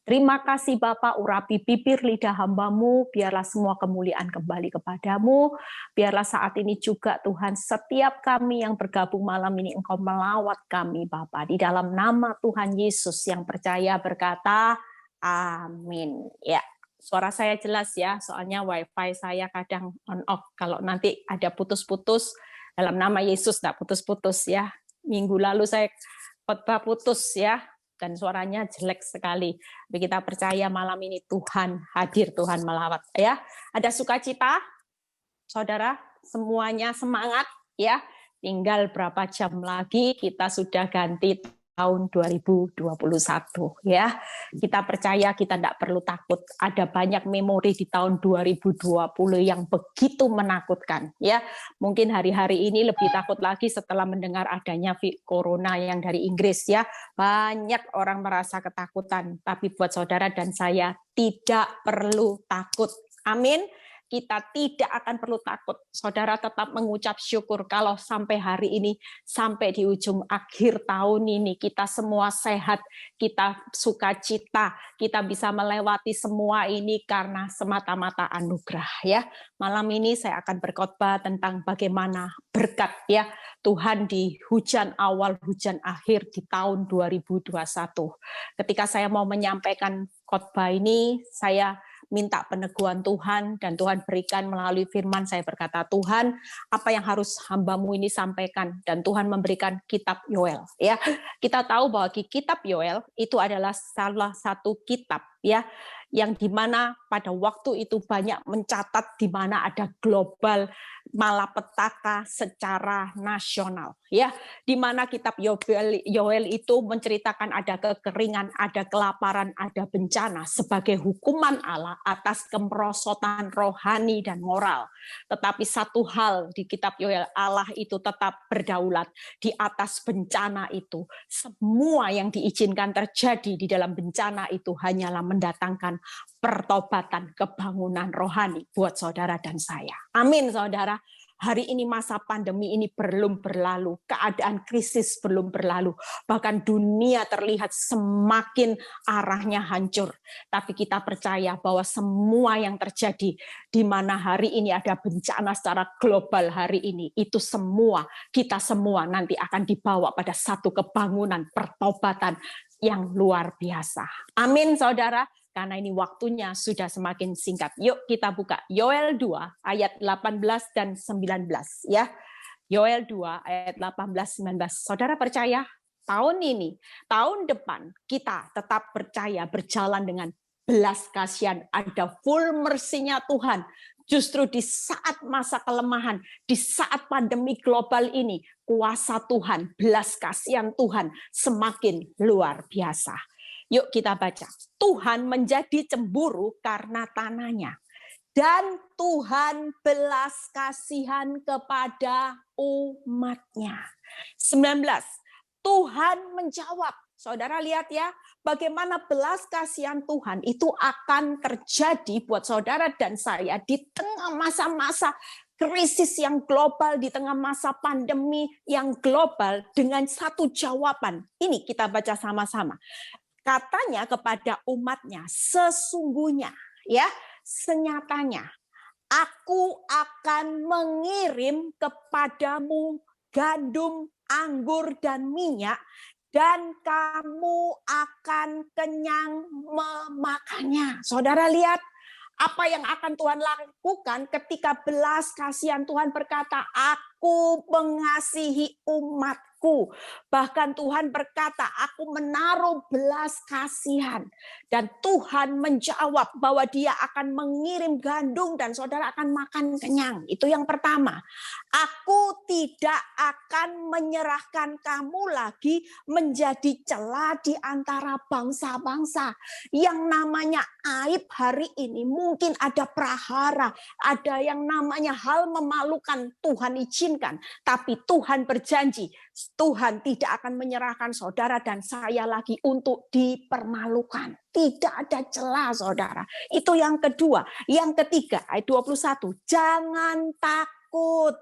Terima kasih Bapa, urapi bibir lidah hamba-Mu, biarlah semua kemuliaan kembali kepadamu. Biarlah saat ini juga Tuhan, setiap kami yang bergabung malam ini Engkau melawat kami Bapa. Di dalam nama Tuhan Yesus yang percaya berkata, amin. Ya. Suara saya jelas ya, soalnya wifi saya kadang on off. Kalau nanti ada putus-putus, dalam nama Yesus tidak putus-putus ya. Minggu lalu saya khotbah putus ya, dan suaranya jelek sekali. Tapi kita percaya malam ini Tuhan hadir, Tuhan melawat ya. Ada sukacita, saudara, semuanya semangat ya. Tinggal berapa jam lagi kita sudah ganti tahun 2021 ya. Kita percaya kita tidak perlu takut. Ada banyak memori di tahun 2020 yang begitu menakutkan ya. Mungkin hari-hari ini lebih takut lagi setelah mendengar adanya corona yang dari Inggris ya. Banyak orang merasa ketakutan, tapi buat saudara dan saya tidak perlu takut. Amin. Kita tidak akan perlu takut. Saudara tetap mengucap syukur kalau sampai hari ini, sampai di ujung akhir tahun ini, kita semua sehat, kita sukacita, kita bisa melewati semua ini karena semata-mata anugerah ya. Malam ini saya akan berkhotbah tentang bagaimana berkat ya Tuhan di hujan awal, hujan akhir di tahun 2021. Ketika saya mau menyampaikan khotbah ini, saya minta peneguhan Tuhan, dan Tuhan berikan melalui firman. Saya berkata, Tuhan, apa yang harus hamba-Mu ini sampaikan? Dan Tuhan memberikan kitab Yoel ya. Kita tahu bahwa kitab Yoel itu adalah salah satu kitab ya, yang dimana pada waktu itu banyak mencatat di mana ada global malapetaka secara nasional ya, di mana kitab Yoel itu menceritakan ada kekeringan, ada kelaparan, ada bencana sebagai hukuman Allah atas kemerosotan rohani dan moral. Tetapi satu hal di kitab Yoel, Allah itu tetap berdaulat di atas bencana itu. Semua yang diizinkan terjadi di dalam bencana itu hanyalah mendatangkan pertobatan, kebangunan rohani buat saudara dan saya. Amin saudara. Hari ini masa pandemi ini belum berlalu, keadaan krisis belum berlalu, bahkan dunia terlihat semakin arahnya hancur. Tapi kita percaya bahwa semua yang terjadi di mana hari ini ada bencana secara global hari ini, itu semua, kita semua nanti akan dibawa pada satu kebangunan pertobatan yang luar biasa. Amin saudara. Karena ini waktunya sudah semakin singkat. Yuk kita buka Yoel 2 ayat 18 dan 19 ya. Yoel 2 ayat 18 19. Saudara percaya tahun ini, tahun depan kita tetap percaya berjalan dengan belas kasihan, ada full mercy-nya Tuhan. Justru di saat masa kelemahan, di saat pandemi global ini, kuasa Tuhan, belas kasihan Tuhan semakin luar biasa. Yuk kita baca. Tuhan menjadi cemburu karena tanahnya. Dan Tuhan belas kasihan kepada umatnya. 19. Tuhan menjawab. Saudara lihat ya, bagaimana belas kasihan Tuhan itu akan terjadi buat saudara dan saya di tengah masa-masa krisis yang global, di tengah masa pandemi yang global, dengan satu jawaban. Ini kita baca sama-sama. Katanya kepada umatnya, sesungguhnya, ya, senyatanya, aku akan mengirim kepadamu gandum, anggur, dan minyak, dan kamu akan kenyang memakannya. Saudara lihat, apa yang akan Tuhan lakukan ketika belas kasihan Tuhan berkata, aku Aku mengasihi umatku. Bahkan Tuhan berkata, aku menaruh belas kasihan. Dan Tuhan menjawab bahwa dia akan mengirim gandum dan saudara akan makan kenyang. Itu yang pertama. Aku tidak akan menyerahkan kamu lagi menjadi celah di antara bangsa-bangsa. Yang namanya aib hari ini mungkin ada prahara, ada yang namanya hal memalukan, Tuhan izinkan. Tapi Tuhan berjanji, Tuhan tidak akan menyerahkan saudara dan saya lagi untuk dipermalukan. Tidak ada celah saudara. Itu yang kedua. Yang ketiga, ayat 21. Jangan takut.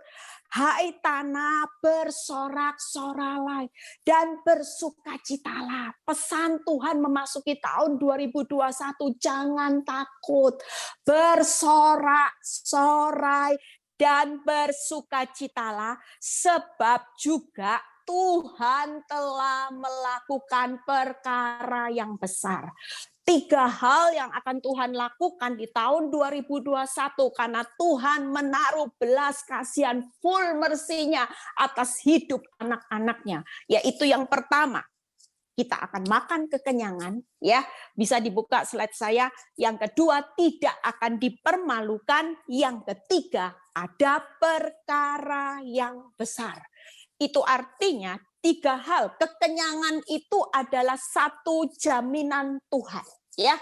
Hai tanah, bersorak-sorai dan bersukacitalah. Pesan Tuhan memasuki tahun 2021, jangan takut. Bersorak-sorai dan bersukacitalah, sebab juga Tuhan telah melakukan perkara yang besar. 3 hal yang akan Tuhan lakukan di tahun 2021 karena Tuhan menaruh belas kasihan full mercy-Nya atas hidup anak-anaknya. Yaitu yang pertama, kita akan makan kekenyangan, ya. Bisa dibuka slide saya. Yang kedua, tidak akan dipermalukan. Yang ketiga, ada perkara yang besar. Itu artinya 3 hal. Kekenyangan itu adalah satu jaminan Tuhan, ya.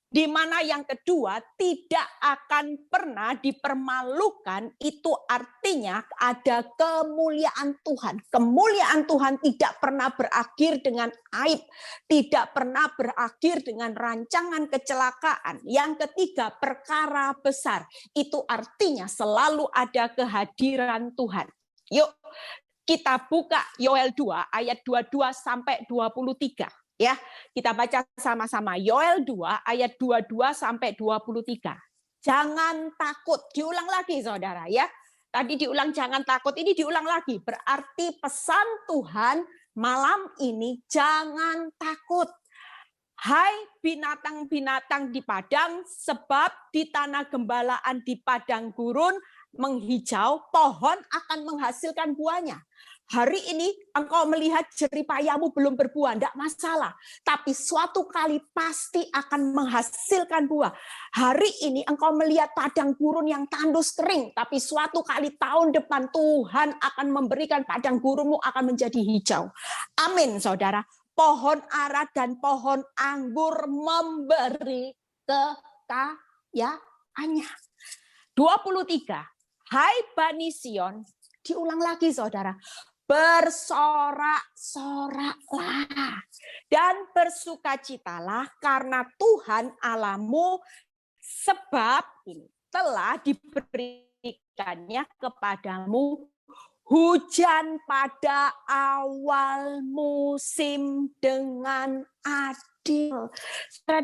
Di mana yang kedua tidak akan pernah dipermalukan, itu artinya ada kemuliaan Tuhan. Kemuliaan Tuhan tidak pernah berakhir dengan aib, tidak pernah berakhir dengan rancangan kecelakaan. Yang ketiga, perkara besar. Itu artinya selalu ada kehadiran Tuhan. Yuk, kita buka Yoel 2 ayat 22 sampai 23. Ya, kita baca sama-sama. Yoel 2 ayat 22 sampai 23. Jangan takut. Diulang lagi saudara ya. Tadi diulang jangan takut, ini diulang lagi. Berarti pesan Tuhan malam ini, jangan takut. Hai binatang-binatang di padang, sebab di tanah gembalaan di padang gurun menghijau, pohon akan menghasilkan buahnya. Hari ini engkau melihat jeripayamu belum berbuah, tidak masalah. Tapi suatu kali pasti akan menghasilkan buah. Hari ini engkau melihat padang gurun yang tandus kering, tapi suatu kali tahun depan Tuhan akan memberikan padang gurunmu akan menjadi hijau. Amin saudara. Pohon ara dan pohon anggur memberi kekayaannya. 23. Hai Bani Sion, diulang lagi saudara. Bersorak-soraklah dan bersukacitalah karena Tuhan Allahmu, sebab ini telah diberikannya kepadamu hujan pada awal musim dengan adil.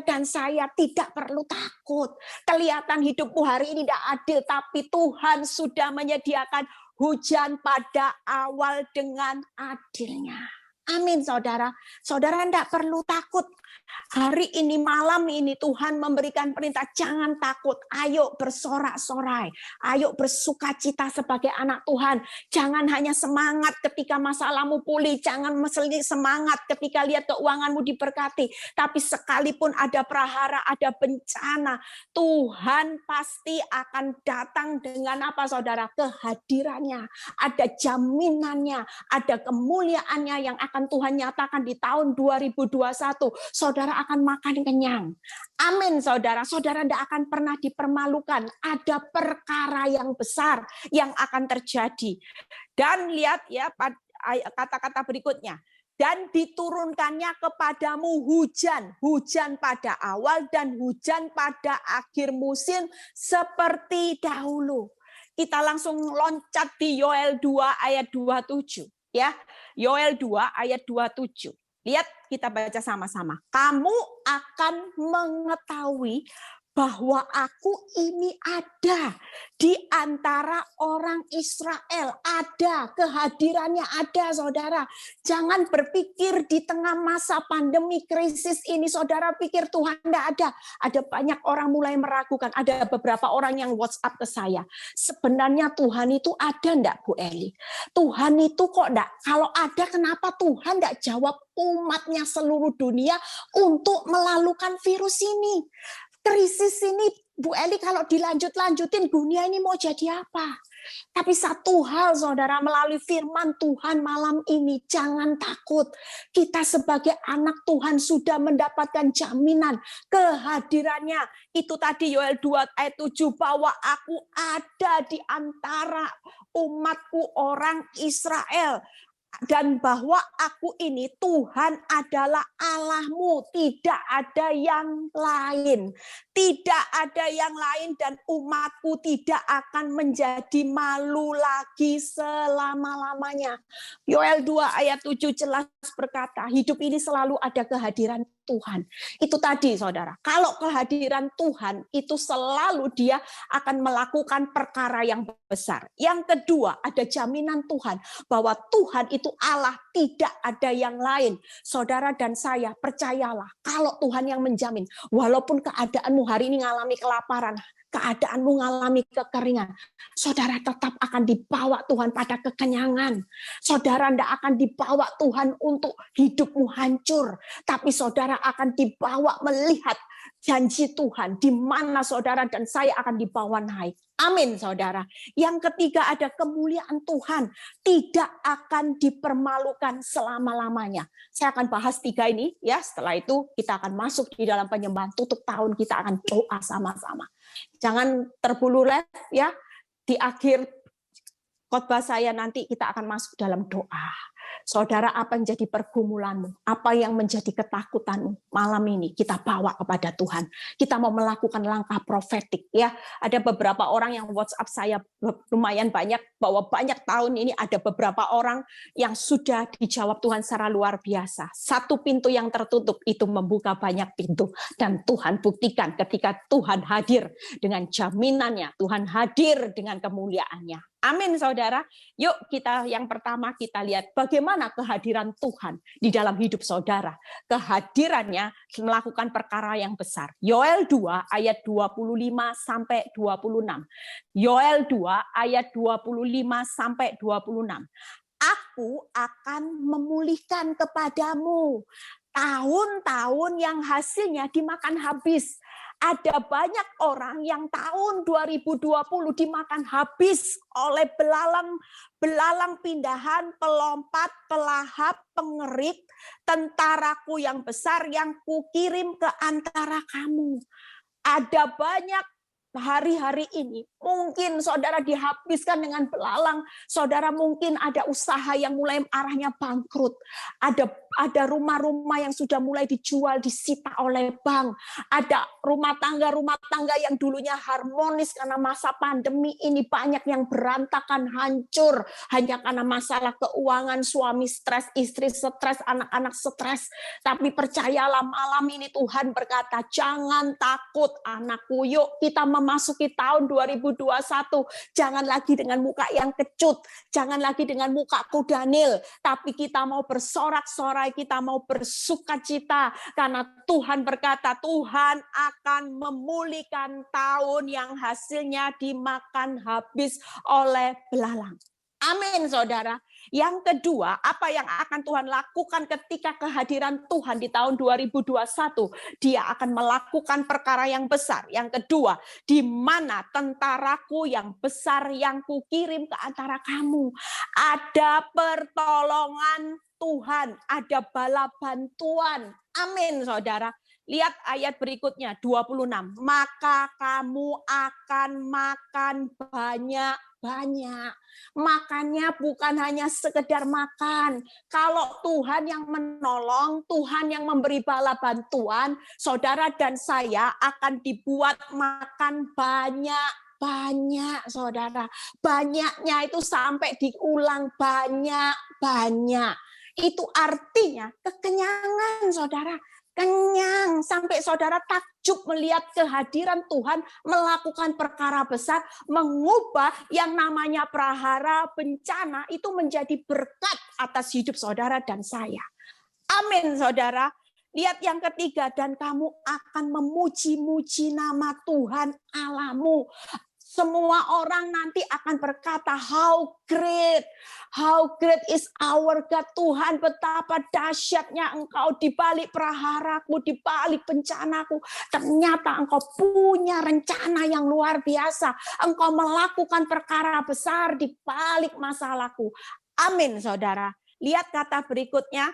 Dan saya tidak perlu takut. Kelihatan hidupmu hari ini tidak adil, tapi Tuhan sudah menyediakan hujan pada awal dengan adilnya. Amin saudara. Saudara tidak perlu takut. Hari ini, malam ini Tuhan memberikan perintah, jangan takut. Ayo bersorak-sorai. Ayo bersukacita sebagai anak Tuhan. Jangan hanya semangat ketika masalahmu pulih. Jangan semangat ketika lihat keuanganmu diberkati. Tapi sekalipun ada prahara, ada bencana, Tuhan pasti akan datang dengan apa saudara? Kehadirannya. Ada jaminannya. Ada kemuliaannya yang akan Tuhan nyatakan di tahun 2021. Saudara akan makan kenyang. Amin saudara. Saudara tidak akan pernah dipermalukan. Ada perkara yang besar yang akan terjadi. Dan lihat ya kata-kata berikutnya. Dan diturunkannya kepadamu hujan. Hujan pada awal dan hujan pada akhir musim seperti dahulu. Kita langsung loncat di Yoel 2 ayat 27. Ya, Yoel 2 ayat 27. Lihat, kita baca sama-sama. Kamu akan mengetahui bahwa aku ini ada di antara orang Israel. Ada, kehadirannya ada, saudara. Jangan berpikir di tengah masa pandemi krisis ini, saudara pikir Tuhan tidak ada. Ada banyak orang mulai meragukan. Ada beberapa orang yang WhatsApp ke saya. Sebenarnya Tuhan itu ada enggak, Bu Eli? Tuhan itu kok enggak? Kalau ada, kenapa Tuhan enggak jawab umatnya seluruh dunia untuk melalukan virus ini? Krisis ini, Bu Eli, kalau dilanjut-lanjutin, dunia ini mau jadi apa? Tapi satu hal, saudara, melalui firman Tuhan malam ini, jangan takut. Kita sebagai anak Tuhan sudah mendapatkan jaminan kehadirannya. Itu tadi Yoel 2 ayat 7, bahwa aku ada di antara umatku orang Israel. Dan bahwa aku ini Tuhan adalah Allahmu, tidak ada yang lain. Tidak ada yang lain dan umatku tidak akan menjadi malu lagi selama-lamanya. Yoel 2 ayat 7 jelas berkata, hidup ini selalu ada kehadiran Tuhan. Itu tadi, saudara. Kalau kehadiran Tuhan itu selalu dia akan melakukan perkara yang besar. Yang kedua, ada jaminan Tuhan bahwa Tuhan itu Allah, tidak ada yang lain. Saudara dan saya, percayalah, kalau Tuhan yang menjamin, walaupun keadaanmu hari ini mengalami kelaparan, keadaanmu mengalami kekeringan, saudara tetap akan dibawa Tuhan pada kekenyangan. Saudara tidak akan dibawa Tuhan untuk hidupmu hancur, tapi saudara akan dibawa melihat janji Tuhan, di mana saudara dan saya akan dibawa naik. Amin, saudara. Yang ketiga, ada kemuliaan Tuhan, tidak akan dipermalukan selama-lamanya. Saya akan bahas 3 ini, ya. Setelah itu kita akan masuk di dalam penyembahan tutup tahun, kita akan doa sama-sama. Jangan terburu ya. Di akhir khotbah saya nanti kita akan masuk dalam doa. Saudara, apa yang jadi pergumulanmu? Apa yang menjadi ketakutanmu? Malam ini kita bawa kepada Tuhan. Kita mau melakukan langkah profetik, ya. Ada beberapa orang yang WhatsApp saya lumayan banyak, bahwa banyak tahun ini ada beberapa orang yang sudah dijawab Tuhan secara luar biasa. Satu pintu yang tertutup itu membuka banyak pintu, dan Tuhan buktikan ketika Tuhan hadir dengan jaminannya, Tuhan hadir dengan kemuliaannya. Amin, saudara. Yuk kita yang pertama kita lihat bagaimana kehadiran Tuhan di dalam hidup saudara. Kehadirannya melakukan perkara yang besar. Yoel 2 ayat 25 sampai 26. Yoel 2 ayat 25 sampai 26. Aku akan memulihkan kepadamu tahun-tahun yang hasilnya dimakan habis. Ada banyak orang yang tahun 2020 dimakan habis oleh belalang pindahan, pelompat, pelahap, pengerit, tentaraku yang besar yang kukirim ke antara kamu. Ada banyak hari-hari ini, mungkin saudara dihabiskan dengan belalang, saudara mungkin ada usaha yang mulai arahnya bangkrut, ada rumah-rumah yang sudah mulai dijual, disita oleh bank, ada rumah tangga yang dulunya harmonis karena masa pandemi ini banyak yang berantakan, hancur, hanya karena masalah keuangan, suami stres, istri stres, anak-anak stres. Tapi percayalah, malam ini Tuhan berkata, jangan takut anakku, yuk kita memasuki tahun 2021, jangan lagi dengan muka yang kecut, jangan lagi dengan muka kudanil, tapi kita mau bersorak-sorai, kita mau bersukacita, karena Tuhan berkata, Tuhan akan memulihkan tahun yang hasilnya dimakan habis oleh belalang. Amin, saudara. Yang kedua, apa yang akan Tuhan lakukan ketika kehadiran Tuhan di tahun 2021? Dia akan melakukan perkara yang besar. Yang kedua, di mana tentaraku yang besar yang kukirim ke antara kamu. Ada pertolongan Tuhan, ada bala bantuan. Amin, saudara. Lihat ayat berikutnya, 26. Maka kamu akan makan banyak-banyak. Makannya bukan hanya sekedar makan. Kalau Tuhan yang menolong, Tuhan yang memberi bala bantuan, saudara dan saya akan dibuat makan banyak, saudara. Banyaknya itu sampai diulang banyak. Itu artinya kekenyangan, saudara. kenyang sampai saudara takjub melihat kehadiran Tuhan melakukan perkara besar, mengubah yang namanya prahara bencana itu menjadi berkat atas hidup saudara dan saya. Amin, saudara. Lihat yang ketiga, dan kamu akan memuji-muji nama Tuhan Allahmu. Semua orang nanti akan berkata, how great is our God. Tuhan, betapa dahsyatnya Engkau di balik praharaku, di balik bencanaku. Ternyata Engkau punya rencana yang luar biasa. Engkau melakukan perkara besar di balik masalahku. Amin, saudara. Lihat kata berikutnya.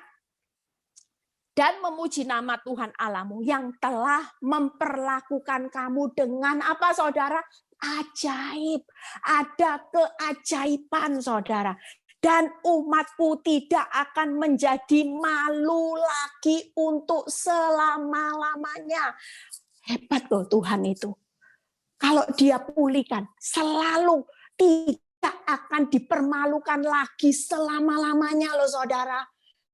Dan memuji nama Tuhan Allahmu yang telah memperlakukan kamu dengan apa, saudara? Ajaib. Ada keajaiban, saudara. Dan umatku tidak akan menjadi malu lagi untuk selama-lamanya. Hebat loh Tuhan itu. Kalau dia pulihkan, selalu tidak akan dipermalukan lagi selama-lamanya loh saudara.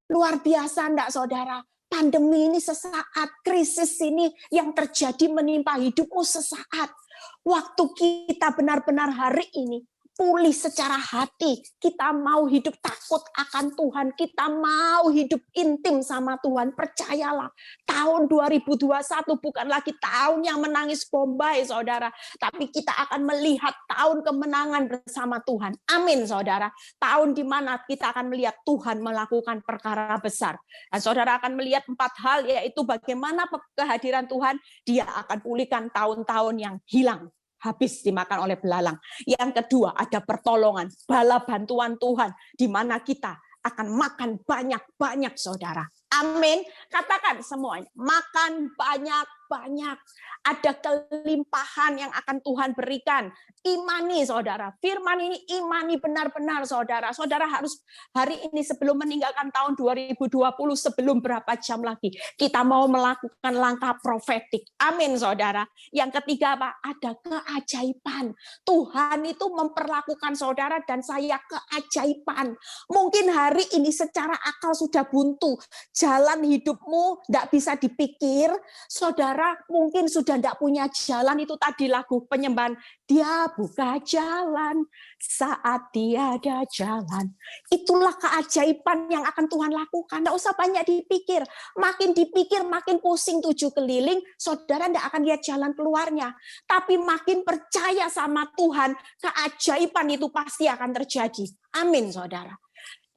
Luar biasa enggak saudara? Pandemi ini sesaat, krisis ini yang terjadi menimpa hidupmu sesaat. Waktu kita benar-benar hari ini pulih secara hati, kita mau hidup takut akan Tuhan, kita mau hidup intim sama Tuhan, percayalah. Tahun 2021 bukan lagi tahun yang menangis Bombay, saudara, tapi kita akan melihat tahun kemenangan bersama Tuhan. Amin, saudara. Tahun di mana kita akan melihat Tuhan melakukan perkara besar. Dan saudara akan melihat 4 hal, yaitu bagaimana kehadiran Tuhan, dia akan pulihkan tahun-tahun yang hilang, habis dimakan oleh belalang. Yang kedua, ada pertolongan, bala bantuan Tuhan, di mana kita akan makan banyak-banyak, saudara. Amin. Katakan semuanya, makan banyak-banyak. Ada kelimpahan yang akan Tuhan berikan. Imani, saudara. Firman ini imani benar-benar, saudara. Saudara harus hari ini sebelum meninggalkan tahun 2020, sebelum berapa jam lagi, kita mau melakukan langkah profetik. Amin, saudara. Yang ketiga, apa? Ada keajaiban. Tuhan itu memperlakukan saudara dan saya keajaiban. Mungkin hari ini secara akal sudah buntu. Jalan hidupmu tidak bisa dipikir. Saudara mungkin sudah tidak punya jalan. Itu tadi lagu penyembahan. Dia buka jalan saat tiada jalan. Itulah keajaiban yang akan Tuhan lakukan. Tidak usah banyak dipikir. Makin dipikir, makin pusing 7 keliling. Saudara tidak akan lihat jalan keluarnya. Tapi makin percaya sama Tuhan, keajaiban itu pasti akan terjadi. Amin, saudara.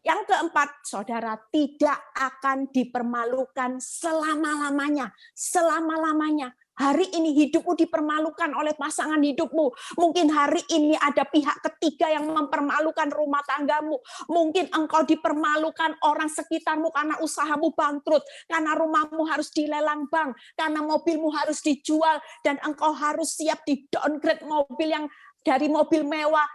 Yang keempat, saudara, tidak akan dipermalukan selama-lamanya. Selama-lamanya. Hari ini hidupmu dipermalukan oleh pasangan hidupmu. Mungkin hari ini ada pihak ketiga yang mempermalukan rumah tanggamu. Mungkin engkau dipermalukan orang sekitarmu karena usahamu bangkrut. Karena rumahmu harus dilelang bank. Karena mobilmu harus dijual. Dan engkau harus siap di downgrade mobil yang dari mobil mewah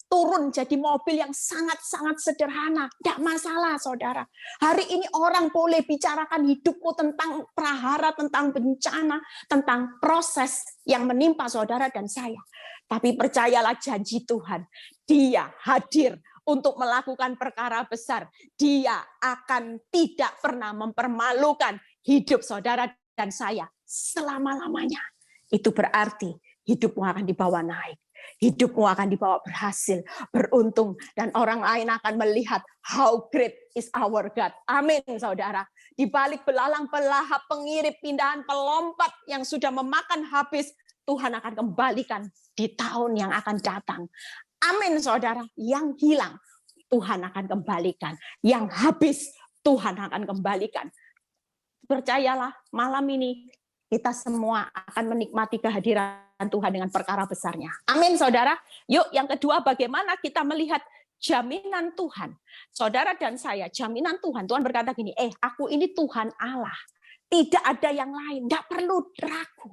turun jadi mobil yang sangat-sangat sederhana. Tidak masalah, saudara. Hari ini orang boleh bicarakan hidupmu tentang prahara, tentang bencana, tentang proses yang menimpa saudara dan saya. Tapi percayalah janji Tuhan. Dia hadir untuk melakukan perkara besar. Dia akan tidak pernah mempermalukan hidup saudara dan saya selama-lamanya. Itu berarti hidupmu akan dibawa naik. Hidupmu akan dibawa berhasil, beruntung, dan orang lain akan melihat how great is our God. Amin, saudara. Di balik belalang, pelahap, pengirip, pindahan, pelompat yang sudah memakan habis, Tuhan akan kembalikan di tahun yang akan datang. Amin, saudara. Yang hilang, Tuhan akan kembalikan. Yang habis, Tuhan akan kembalikan. Percayalah, malam ini kita semua akan menikmati kehadiran Tuhan dengan perkara besarnya. Amin, saudara. Yuk, yang kedua, bagaimana kita melihat jaminan Tuhan. Saudara dan saya, jaminan Tuhan. Tuhan berkata gini, aku ini Tuhan Allah. Tidak ada yang lain, tidak perlu ragu.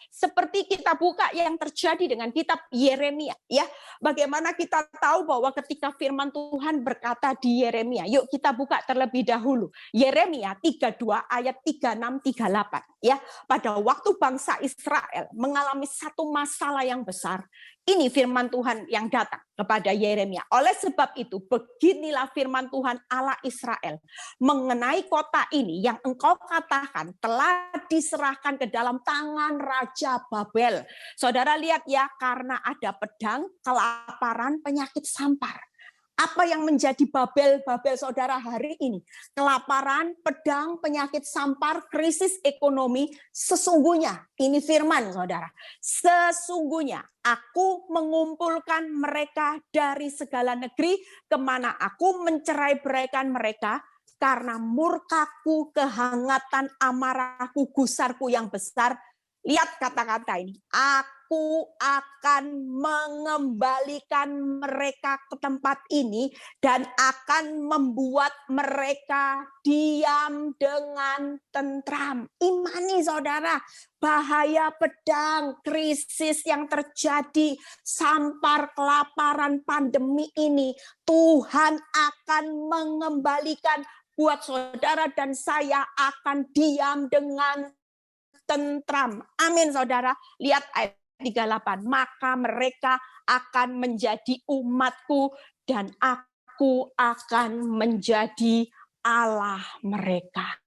Seperti kita buka yang terjadi dengan kitab Yeremia, ya. Bagaimana kita tahu bahwa ketika firman Tuhan berkata di Yeremia, yuk kita buka terlebih dahulu. Yeremia 32 ayat 36 38, ya. Pada waktu bangsa Israel mengalami satu masalah yang besar, Ini firman Tuhan yang datang kepada Yeremia. Oleh sebab itu, beginilah firman Tuhan Allah Israel mengenai kota ini yang engkau katakan telah diserahkan ke dalam tangan Raja Babel. Saudara lihat ya, karena ada pedang, kelaparan, penyakit sampar. Apa yang menjadi Babel saudara hari ini? Kelaparan, pedang, penyakit sampar, krisis ekonomi. Sesungguhnya, ini firman saudara. Sesungguhnya aku mengumpulkan mereka dari segala negeri kemana aku mencerai-beraikan mereka. Karena murkaku, kehangatan, amarahku, gusarku yang besar. Lihat kata-kata ini. Aku akan mengembalikan mereka ke tempat ini dan akan membuat mereka diam dengan tentram. Imani saudara, bahaya pedang, krisis yang terjadi, sampar, kelaparan, pandemi ini, Tuhan akan mengembalikan buat saudara dan saya akan diam dengan tentram. Amin saudara. Lihat ayat 38. Maka mereka akan menjadi umatku dan aku akan menjadi Allah mereka.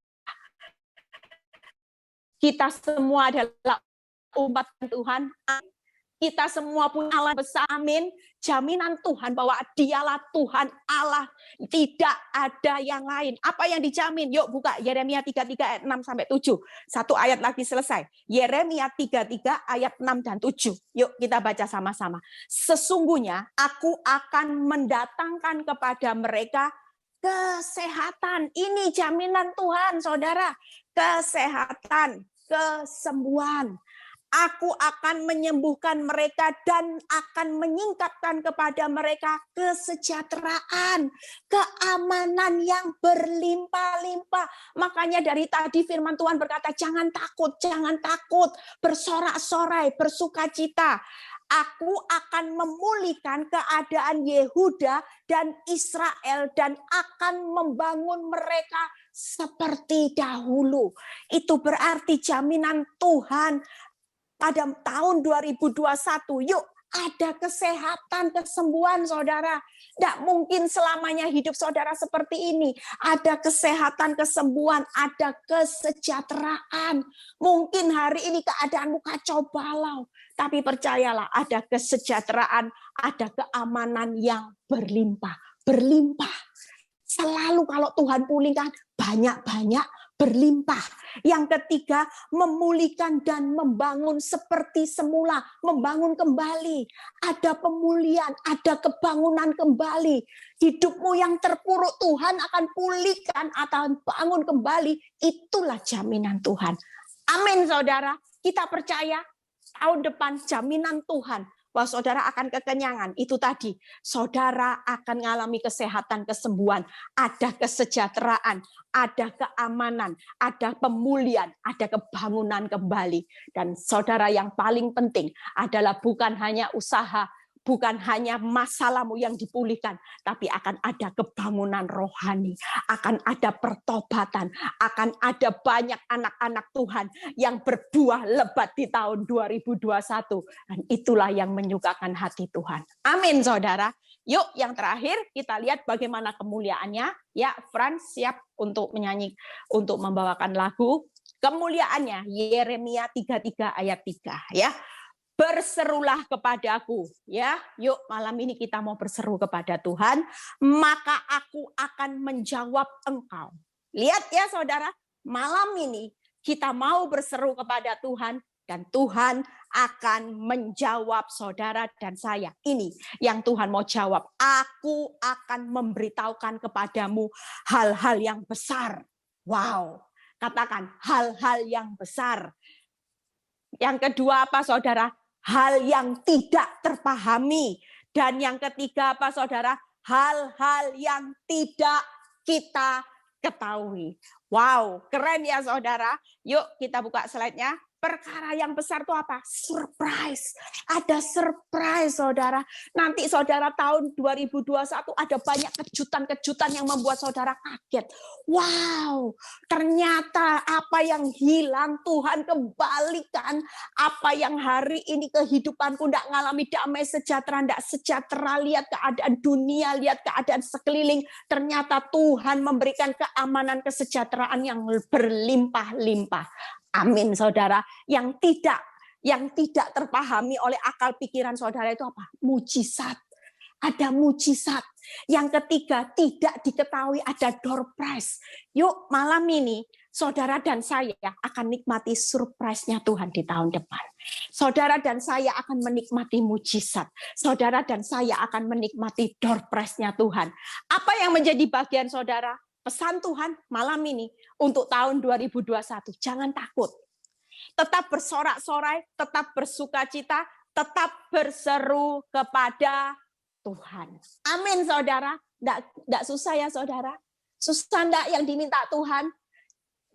Kita semua adalah umat Tuhan. Kita semua punya Allah besar. Amin. Jaminan Tuhan bahwa dialah Tuhan Allah. Tidak ada yang lain. Apa yang dijamin? Yuk buka Yeremia 33 ayat 6 sampai 7. Satu ayat lagi selesai. Yeremia 33 ayat 6 dan 7. Yuk kita baca sama-sama. Sesungguhnya aku akan mendatangkan kepada mereka kesehatan. Ini jaminan Tuhan, saudara. Kesehatan, kesembuhan. Aku akan menyembuhkan mereka dan akan menyingkapkan kepada mereka kesejahteraan, keamanan yang berlimpah-limpah. Makanya dari tadi firman Tuhan berkata, jangan takut, bersorak-sorai, bersukacita. Aku akan memulihkan keadaan Yehuda dan Israel dan akan membangun mereka seperti dahulu. Itu berarti jaminan Tuhan. Pada tahun 2021, yuk ada kesehatan, kesembuhan saudara. Tidak mungkin selamanya hidup saudara seperti ini. Ada kesehatan, kesembuhan, ada kesejahteraan. Mungkin hari ini keadaanmu kacau balau. Tapi percayalah ada kesejahteraan, ada keamanan yang berlimpah. Berlimpah. Selalu kalau Tuhan pulihkan, banyak-banyak berlimpah. Yang ketiga, memulihkan dan membangun seperti semula, membangun kembali. Ada pemulihan, ada kebangunan kembali. Hidupmu yang terpuruk Tuhan akan pulihkan atau bangun kembali. Itulah jaminan Tuhan. Amin saudara, kita percaya tahun depan jaminan Tuhan bahwa saudara akan kekenyangan. Itu tadi, saudara akan mengalami kesehatan, kesembuhan, ada kesejahteraan, ada keamanan, ada pemulihan, ada kebangunan kembali. Dan saudara yang paling penting adalah bukan hanya usaha, bukan hanya masalahmu yang dipulihkan, tapi akan ada kebangunan rohani, akan ada pertobatan, akan ada banyak anak-anak Tuhan yang berbuah lebat di tahun 2021. Dan itulah yang menyukakan hati Tuhan. Amin, saudara. Yuk, yang terakhir kita lihat bagaimana kemuliaannya. Ya, Frans siap untuk menyanyi, untuk membawakan lagu. Kemuliaannya, Yeremia 33 ayat 3. Ya. Berserulah kepadaku, ya. Yuk malam ini kita mau berseru kepada Tuhan, maka aku akan menjawab engkau. Lihat ya saudara, malam ini kita mau berseru kepada Tuhan dan Tuhan akan menjawab saudara dan saya. Ini yang Tuhan mau jawab. Aku akan memberitahukan kepadamu hal-hal yang besar. Wow, katakan hal-hal yang besar. Yang kedua apa saudara? Hal yang tidak terpahami. Dan yang ketiga apa saudara? Hal-hal yang tidak kita ketahui. Wow, keren ya saudara. Yuk kita buka slide-nya. perkara yang besar itu apa? Surprise. Ada surprise, saudara. Nanti saudara tahun 2021 ada banyak kejutan-kejutan yang membuat saudara kaget. Wow, ternyata apa yang hilang Tuhan kembalikan. Apa yang hari ini kehidupanku tidak ngalami damai sejahtera, tidak sejahtera. Lihat keadaan dunia, lihat keadaan sekeliling. Ternyata Tuhan memberikan keamanan, kesejahteraan yang berlimpah-limpah. Amin, saudara. Yang tidak terpahami oleh akal pikiran saudara itu apa? Mujizat. Ada mujizat. Yang ketiga, tidak diketahui ada door prize. Yuk, malam ini saudara dan saya akan nikmati surprise-nya Tuhan di tahun depan. Saudara dan saya akan menikmati mujizat. Saudara dan saya akan menikmati door prize-nya Tuhan. Apa yang menjadi bagian saudara? Pesan Tuhan malam ini untuk tahun 2021, jangan takut. Tetap bersorak-sorai, tetap bersukacita, tetap berseru kepada Tuhan. Amin, saudara. Nggak susah ya, saudara? Susah enggak yang diminta Tuhan?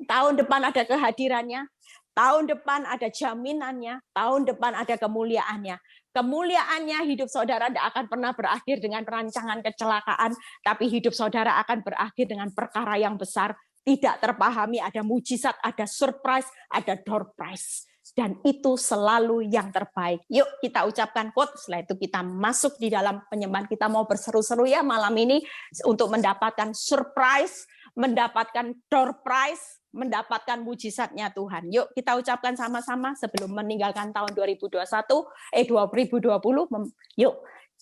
Tahun depan ada kehadirannya, tahun depan ada jaminannya, tahun depan ada kemuliaannya. Kemuliaannya hidup saudara tidak akan pernah berakhir dengan rancangan kecelakaan, tapi hidup saudara akan berakhir dengan perkara yang besar, tidak terpahami, ada mujizat, ada surprise, ada door prize. Dan itu selalu yang terbaik. Yuk kita ucapkan quote, setelah itu kita masuk di dalam penyembahan. Kita mau berseru-seru ya malam ini untuk mendapatkan surprise, mendapatkan door prize, mendapatkan mujizatnya Tuhan. Yuk kita ucapkan sama-sama sebelum meninggalkan tahun 2020. Yuk,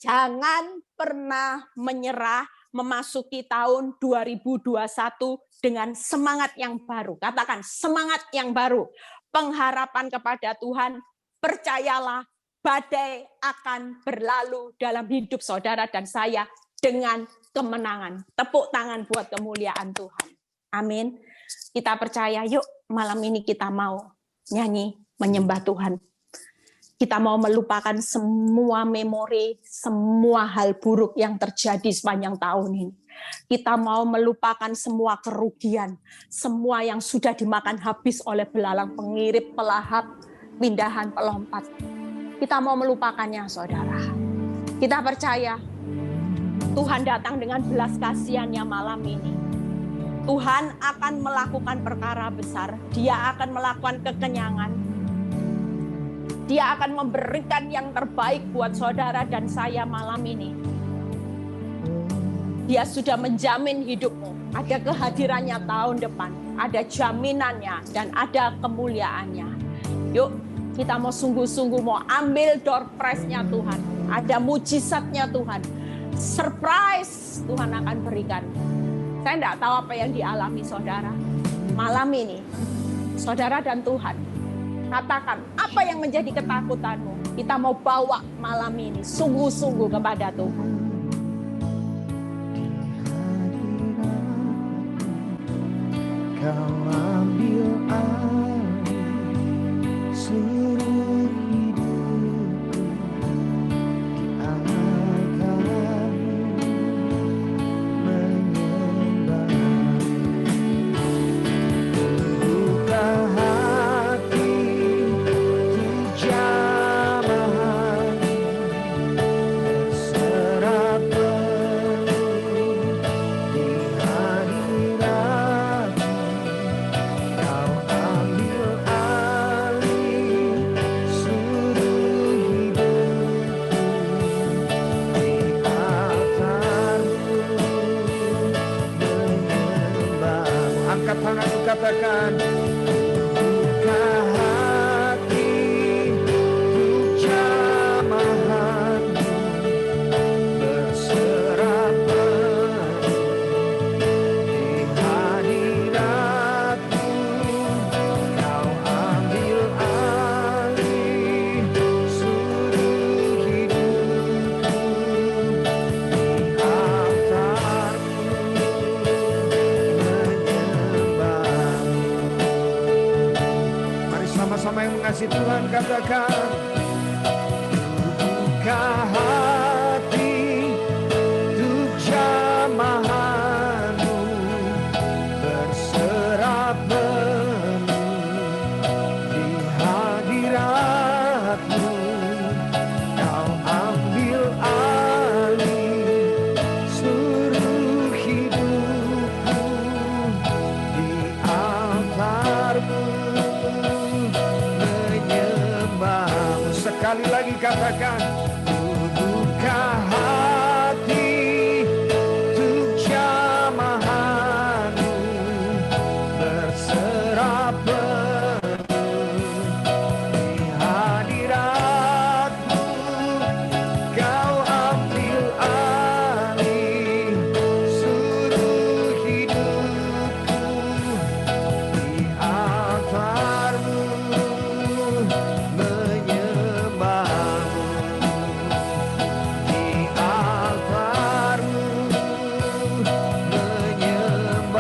jangan pernah menyerah memasuki tahun 2021 dengan semangat yang baru. Katakan semangat yang baru. Pengharapan kepada Tuhan, percayalah badai akan berlalu dalam hidup saudara dan saya dengan kemenangan. Tepuk tangan buat kemuliaan Tuhan. Amin. Kita percaya, yuk malam ini kita mau nyanyi, menyembah Tuhan. Kita mau melupakan semua memori, semua hal buruk yang terjadi sepanjang tahun ini. Kita mau melupakan semua kerugian, semua yang sudah dimakan habis oleh belalang pengirip, pelahap, pindahan, pelompat. Kita mau melupakannya, saudara. Kita percaya Tuhan datang dengan belas kasihannya malam ini. Tuhan akan melakukan perkara besar. Dia akan melakukan kekenyangan. Dia akan memberikan yang terbaik buat saudara dan saya malam ini. Dia sudah menjamin hidupmu. Ada kehadirannya tahun depan. Ada jaminannya dan ada kemuliaannya. Yuk, kita mau sungguh-sungguh mau ambil door prize-nya Tuhan. Ada mujizatnya Tuhan. Surprise Tuhan akan berikan. Saya tidak tahu apa yang dialami saudara. Malam ini, saudara dan Tuhan, katakan apa yang menjadi ketakutanmu. Kita mau bawa malam ini sungguh-sungguh kepada Tuhan. Kau ambil alih seluruh hidupku, diarahkan menyembah. Buka hati untuk jamahan, berserah penuh di hadirat. Kau ambil alih seluruh hidupku, di altar-Mu menyembah. Angkat tanganmu, katakan, buka hati untuk jamahan-Mu, berserah penuh di hadirat-Mu. Kau ambil alih seluruh hidupku, di altar-Mu menyembah. Mari sama-sama yang mengasihi Tuhan katakan, buka hati untuk jamahan-Mu, berserah penuh di hadirat-Mu. katakan, buka hati untuk jamahanmu, berserah penuh di hadiratmu, kau ambil alih seluruh hidupku, di altarmu menyembahmu, di altarmu menyembahmu,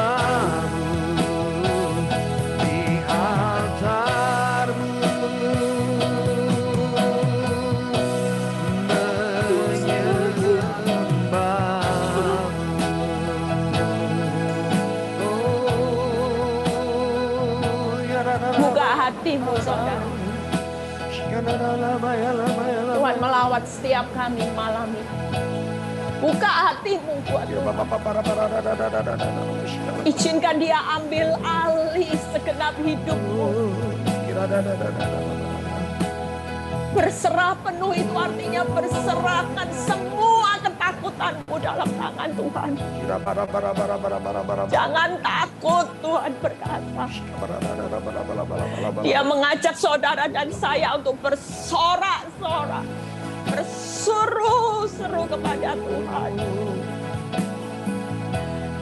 di altarmu Buka hatimu, saudara. Tuhan melawat setiap kami malam ini. Buka hatimu buat Tuhan. Izinkan dia ambil alih segenap hidupmu. Berserah penuh itu artinya berserahkan semua ketakutanmu dalam tangan Tuhan. Jangan takut, Tuhan berkata. Dia mengajak saudara dan saya untuk bersorak-sorak, berseru-seru kepada Tuhan.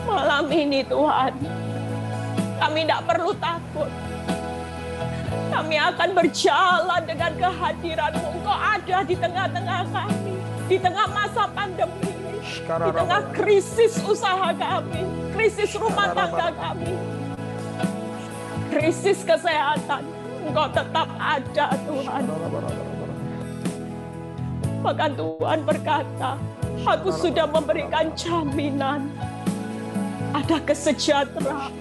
Malam ini Tuhan, kami tidak perlu takut. Kami akan berjalan dengan kehadiran-Mu. Engkau ada di tengah-tengah kami, di tengah masa pandemi ini, di tengah krisis usaha kami, krisis rumah tangga kami, krisis kesehatan. Engkau tetap ada, Tuhan. Bahkan Tuhan berkata, aku sudah memberikan jaminan. Ada kesejahteraan,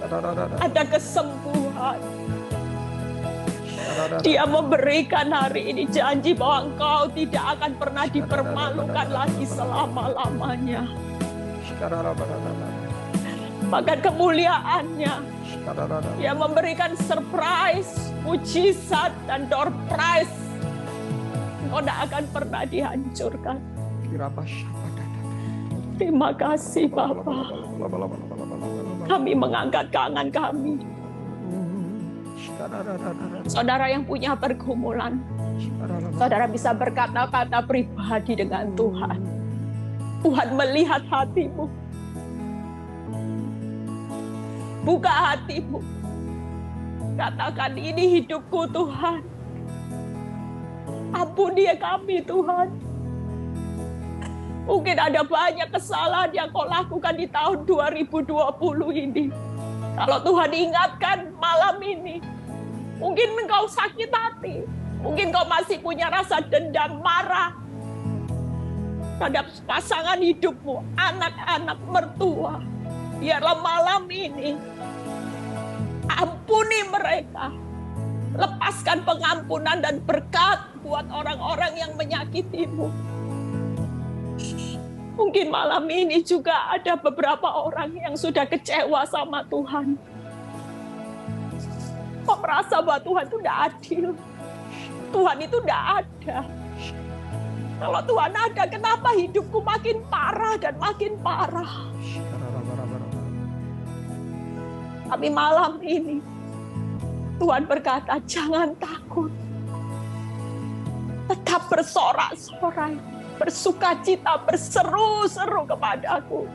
ada kesembuhan. Dia memberikan hari ini janji bahwa engkau tidak akan pernah dipermalukan lagi selama-lamanya. Bahkan kemuliaannya, dia memberikan surprise, mujizat, dan door prize. Engkau tidak akan pernah dihancurkan. Terima kasih Bapa. Kami mengangkat tangan kami. Saudara yang punya pergumulan, saudara bisa berkata-kata pribadi dengan Tuhan. Tuhan melihat hatimu. Buka hatimu. Katakan, ini hidupku Tuhan. Ampuni kami Tuhan. Mungkin ada banyak kesalahan yang kau lakukan di tahun 2020 ini. Kalau Tuhan ingatkan malam ini, mungkin engkau sakit hati. Mungkin kau masih punya rasa dendam, marah terhadap pasangan hidupmu, anak-anak, mertua. Biarlah malam ini, ampuni mereka. Lepaskan pengampunan dan berkat buat orang-orang yang menyakitimu. Mungkin malam ini juga ada beberapa orang yang sudah kecewa sama Tuhan. Kau merasa bahwa Tuhan itu tidak adil. Tuhan itu tidak ada. Kalau Tuhan ada, kenapa hidupku makin parah dan makin parah? Tapi malam ini, Tuhan berkata, jangan takut. Tetap bersorak-sorai, bersukacita, berseru-seru kepadaku.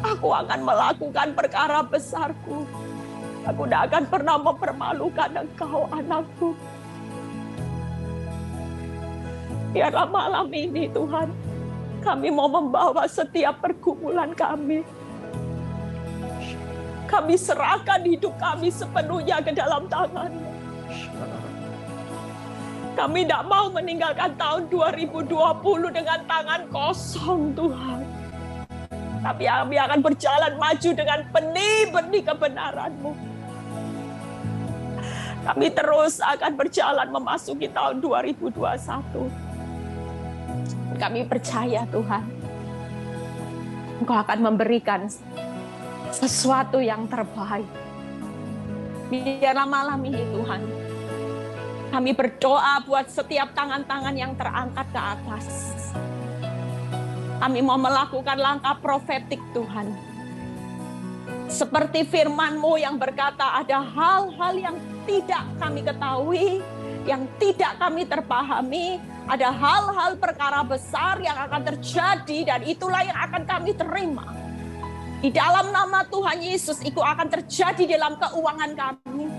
Aku akan melakukan perkara besarku. Aku tidak akan pernah mempermalukan engkau, anakku. Biarlah malam ini, Tuhan, kami mau membawa setiap pergumulan kami. Kami serahkan hidup kami sepenuhnya ke dalam tangan-Mu. Kami tidak mau meninggalkan tahun 2020 dengan tangan kosong, Tuhan. Tapi kami akan berjalan maju dengan benih-benih kebenaran-Mu. Kami terus akan berjalan memasuki tahun 2021. Kami percaya, Tuhan, Engkau akan memberikan sesuatu yang terbaik. Biarlah malam ini, Tuhan, Kami berdoa buat setiap tangan-tangan yang terangkat ke atas. Kami mau melakukan langkah profetik Tuhan. Seperti firman-Mu yang berkata ada hal-hal yang tidak kami ketahui, yang tidak kami terpahami, ada hal-hal perkara besar yang akan terjadi dan itulah yang akan kami terima. Di dalam nama Tuhan Yesus itu akan terjadi dalam keuangan kami,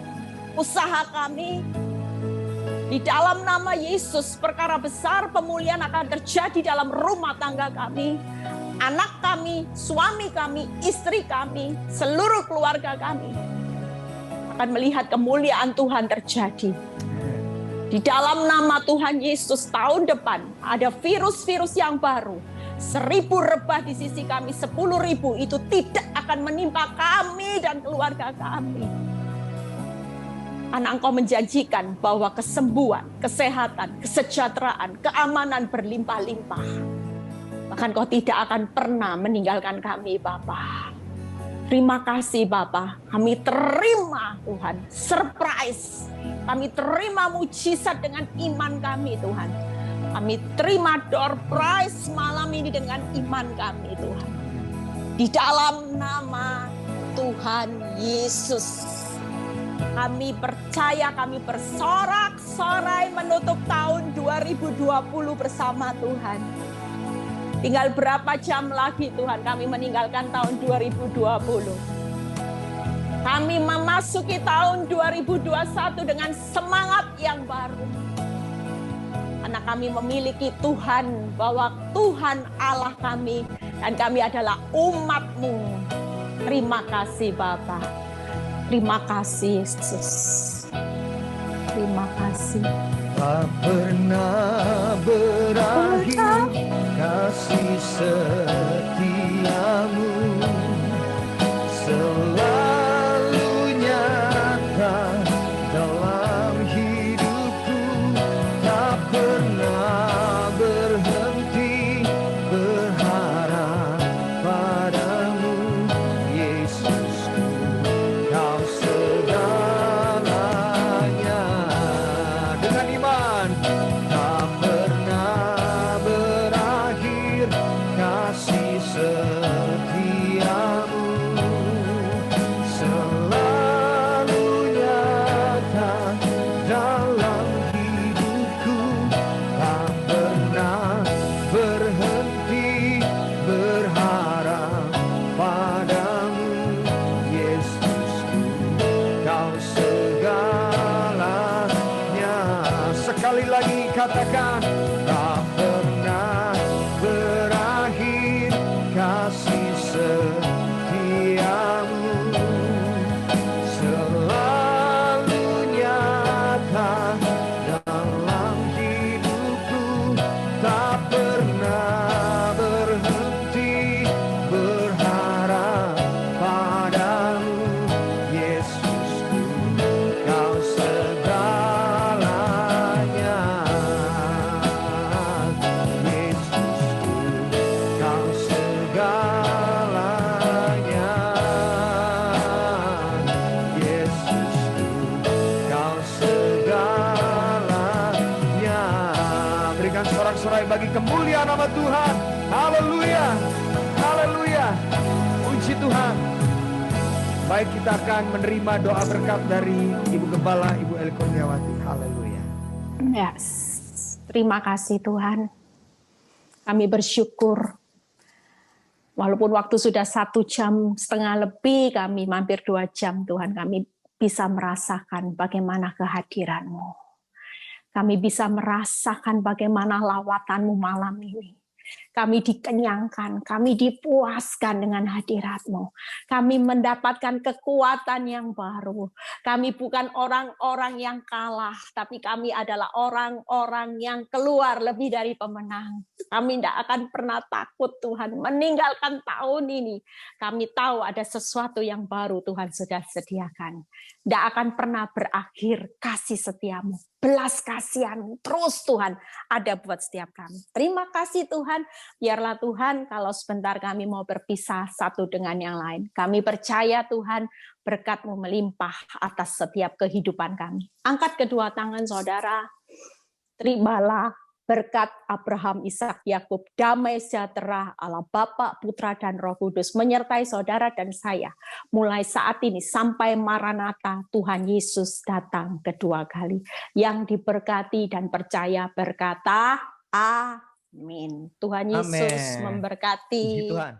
usaha kami. Di dalam nama Yesus perkara besar pemulihan akan terjadi dalam rumah tangga kami, anak kami, suami kami, istri kami, seluruh keluarga kami akan melihat kemuliaan Tuhan terjadi. Di dalam nama Tuhan Yesus tahun depan ada virus-virus yang baru. 1.000 rebah di sisi kami, 10.000 itu tidak akan menimpa kami dan keluarga kami. Karena Engkau menjanjikan bahwa kesembuhan, kesehatan, kesejahteraan, keamanan berlimpah-limpah. Bahkan Kau tidak akan pernah meninggalkan kami, Bapa. Terima kasih, Bapa. Kami terima, Tuhan, surprise. Kami terima mujizat dengan iman kami, Tuhan. Kami terima door prize malam ini dengan iman kami, Tuhan. Di dalam nama Tuhan Yesus. Kami percaya, kami bersorak-sorai menutup tahun 2020 bersama Tuhan. Tinggal berapa jam lagi Tuhan kami meninggalkan tahun 2020. Kami memasuki tahun 2021 dengan semangat yang baru. Karena kami memiliki Tuhan, bahwa Tuhan Allah kami dan kami adalah umat-Mu. Terima kasih Bapa. Terima kasih Yesus. Terima kasih. Tak pernah berakhir kasih setiamu, selalu nyata dalam hidupku. Tak pernah berhenti berharap padamu, Yesusku, Kau segalanya. Dengan iman, tak pernah berakhir kasih setiamu, selalu nyata dalam hidupku. Tak pernah berhenti berharap padamu, Yesusku, Kau segalanya. Sekali lagi katakan, tak pernah berakhir kasih setiamu, selalu nyata dalam hidupku. Tak pernah berhenti berharap padamu, Yesusku, Kau segalanya. Yesusku, Kau segalanya. Yesusku, Kau segalanya. Berikan sorak-sorai bagi kemuliaan nama Tuhan. Haleluya, haleluya. Puji Tuhan. Baik, kita akan menerima doa berkat dari Ibu Gembala, Ibu Eli Kurniawati. Haleluya. Yes. Terima kasih Tuhan. Kami bersyukur. Walaupun waktu sudah 1,5 jam lebih, kami mampir 2 jam Tuhan. Kami bisa merasakan bagaimana kehadiran-Mu. Kami bisa merasakan bagaimana lawatan-Mu malam ini. Kami dikenyangkan, kami dipuaskan dengan hadirat-Mu. Kami mendapatkan kekuatan yang baru. Kami bukan orang-orang yang kalah, tapi kami adalah orang-orang yang keluar lebih dari pemenang. Kami tidak akan pernah takut Tuhan meninggalkan tahun ini. Kami tahu ada sesuatu yang baru Tuhan sudah sediakan. Tidak akan pernah berakhir kasih setiamu. Belas kasihan terus Tuhan ada buat setiap kami. Terima kasih Tuhan, Biarlah Tuhan kalau sebentar kami mau berpisah satu dengan yang lain. Kami percaya Tuhan berkat-Mu melimpah atas setiap kehidupan kami. Angkat kedua tangan saudara, terimalah berkat Abraham, Ishak, Yakub, damai sejahtera Allah Bapa, Putra, dan Roh Kudus menyertai saudara dan saya mulai saat ini sampai Maranatha Tuhan Yesus datang kedua kali. Yang diberkati dan percaya berkata amin. Tuhan Yesus Amin. memberkati. Puji Tuhan.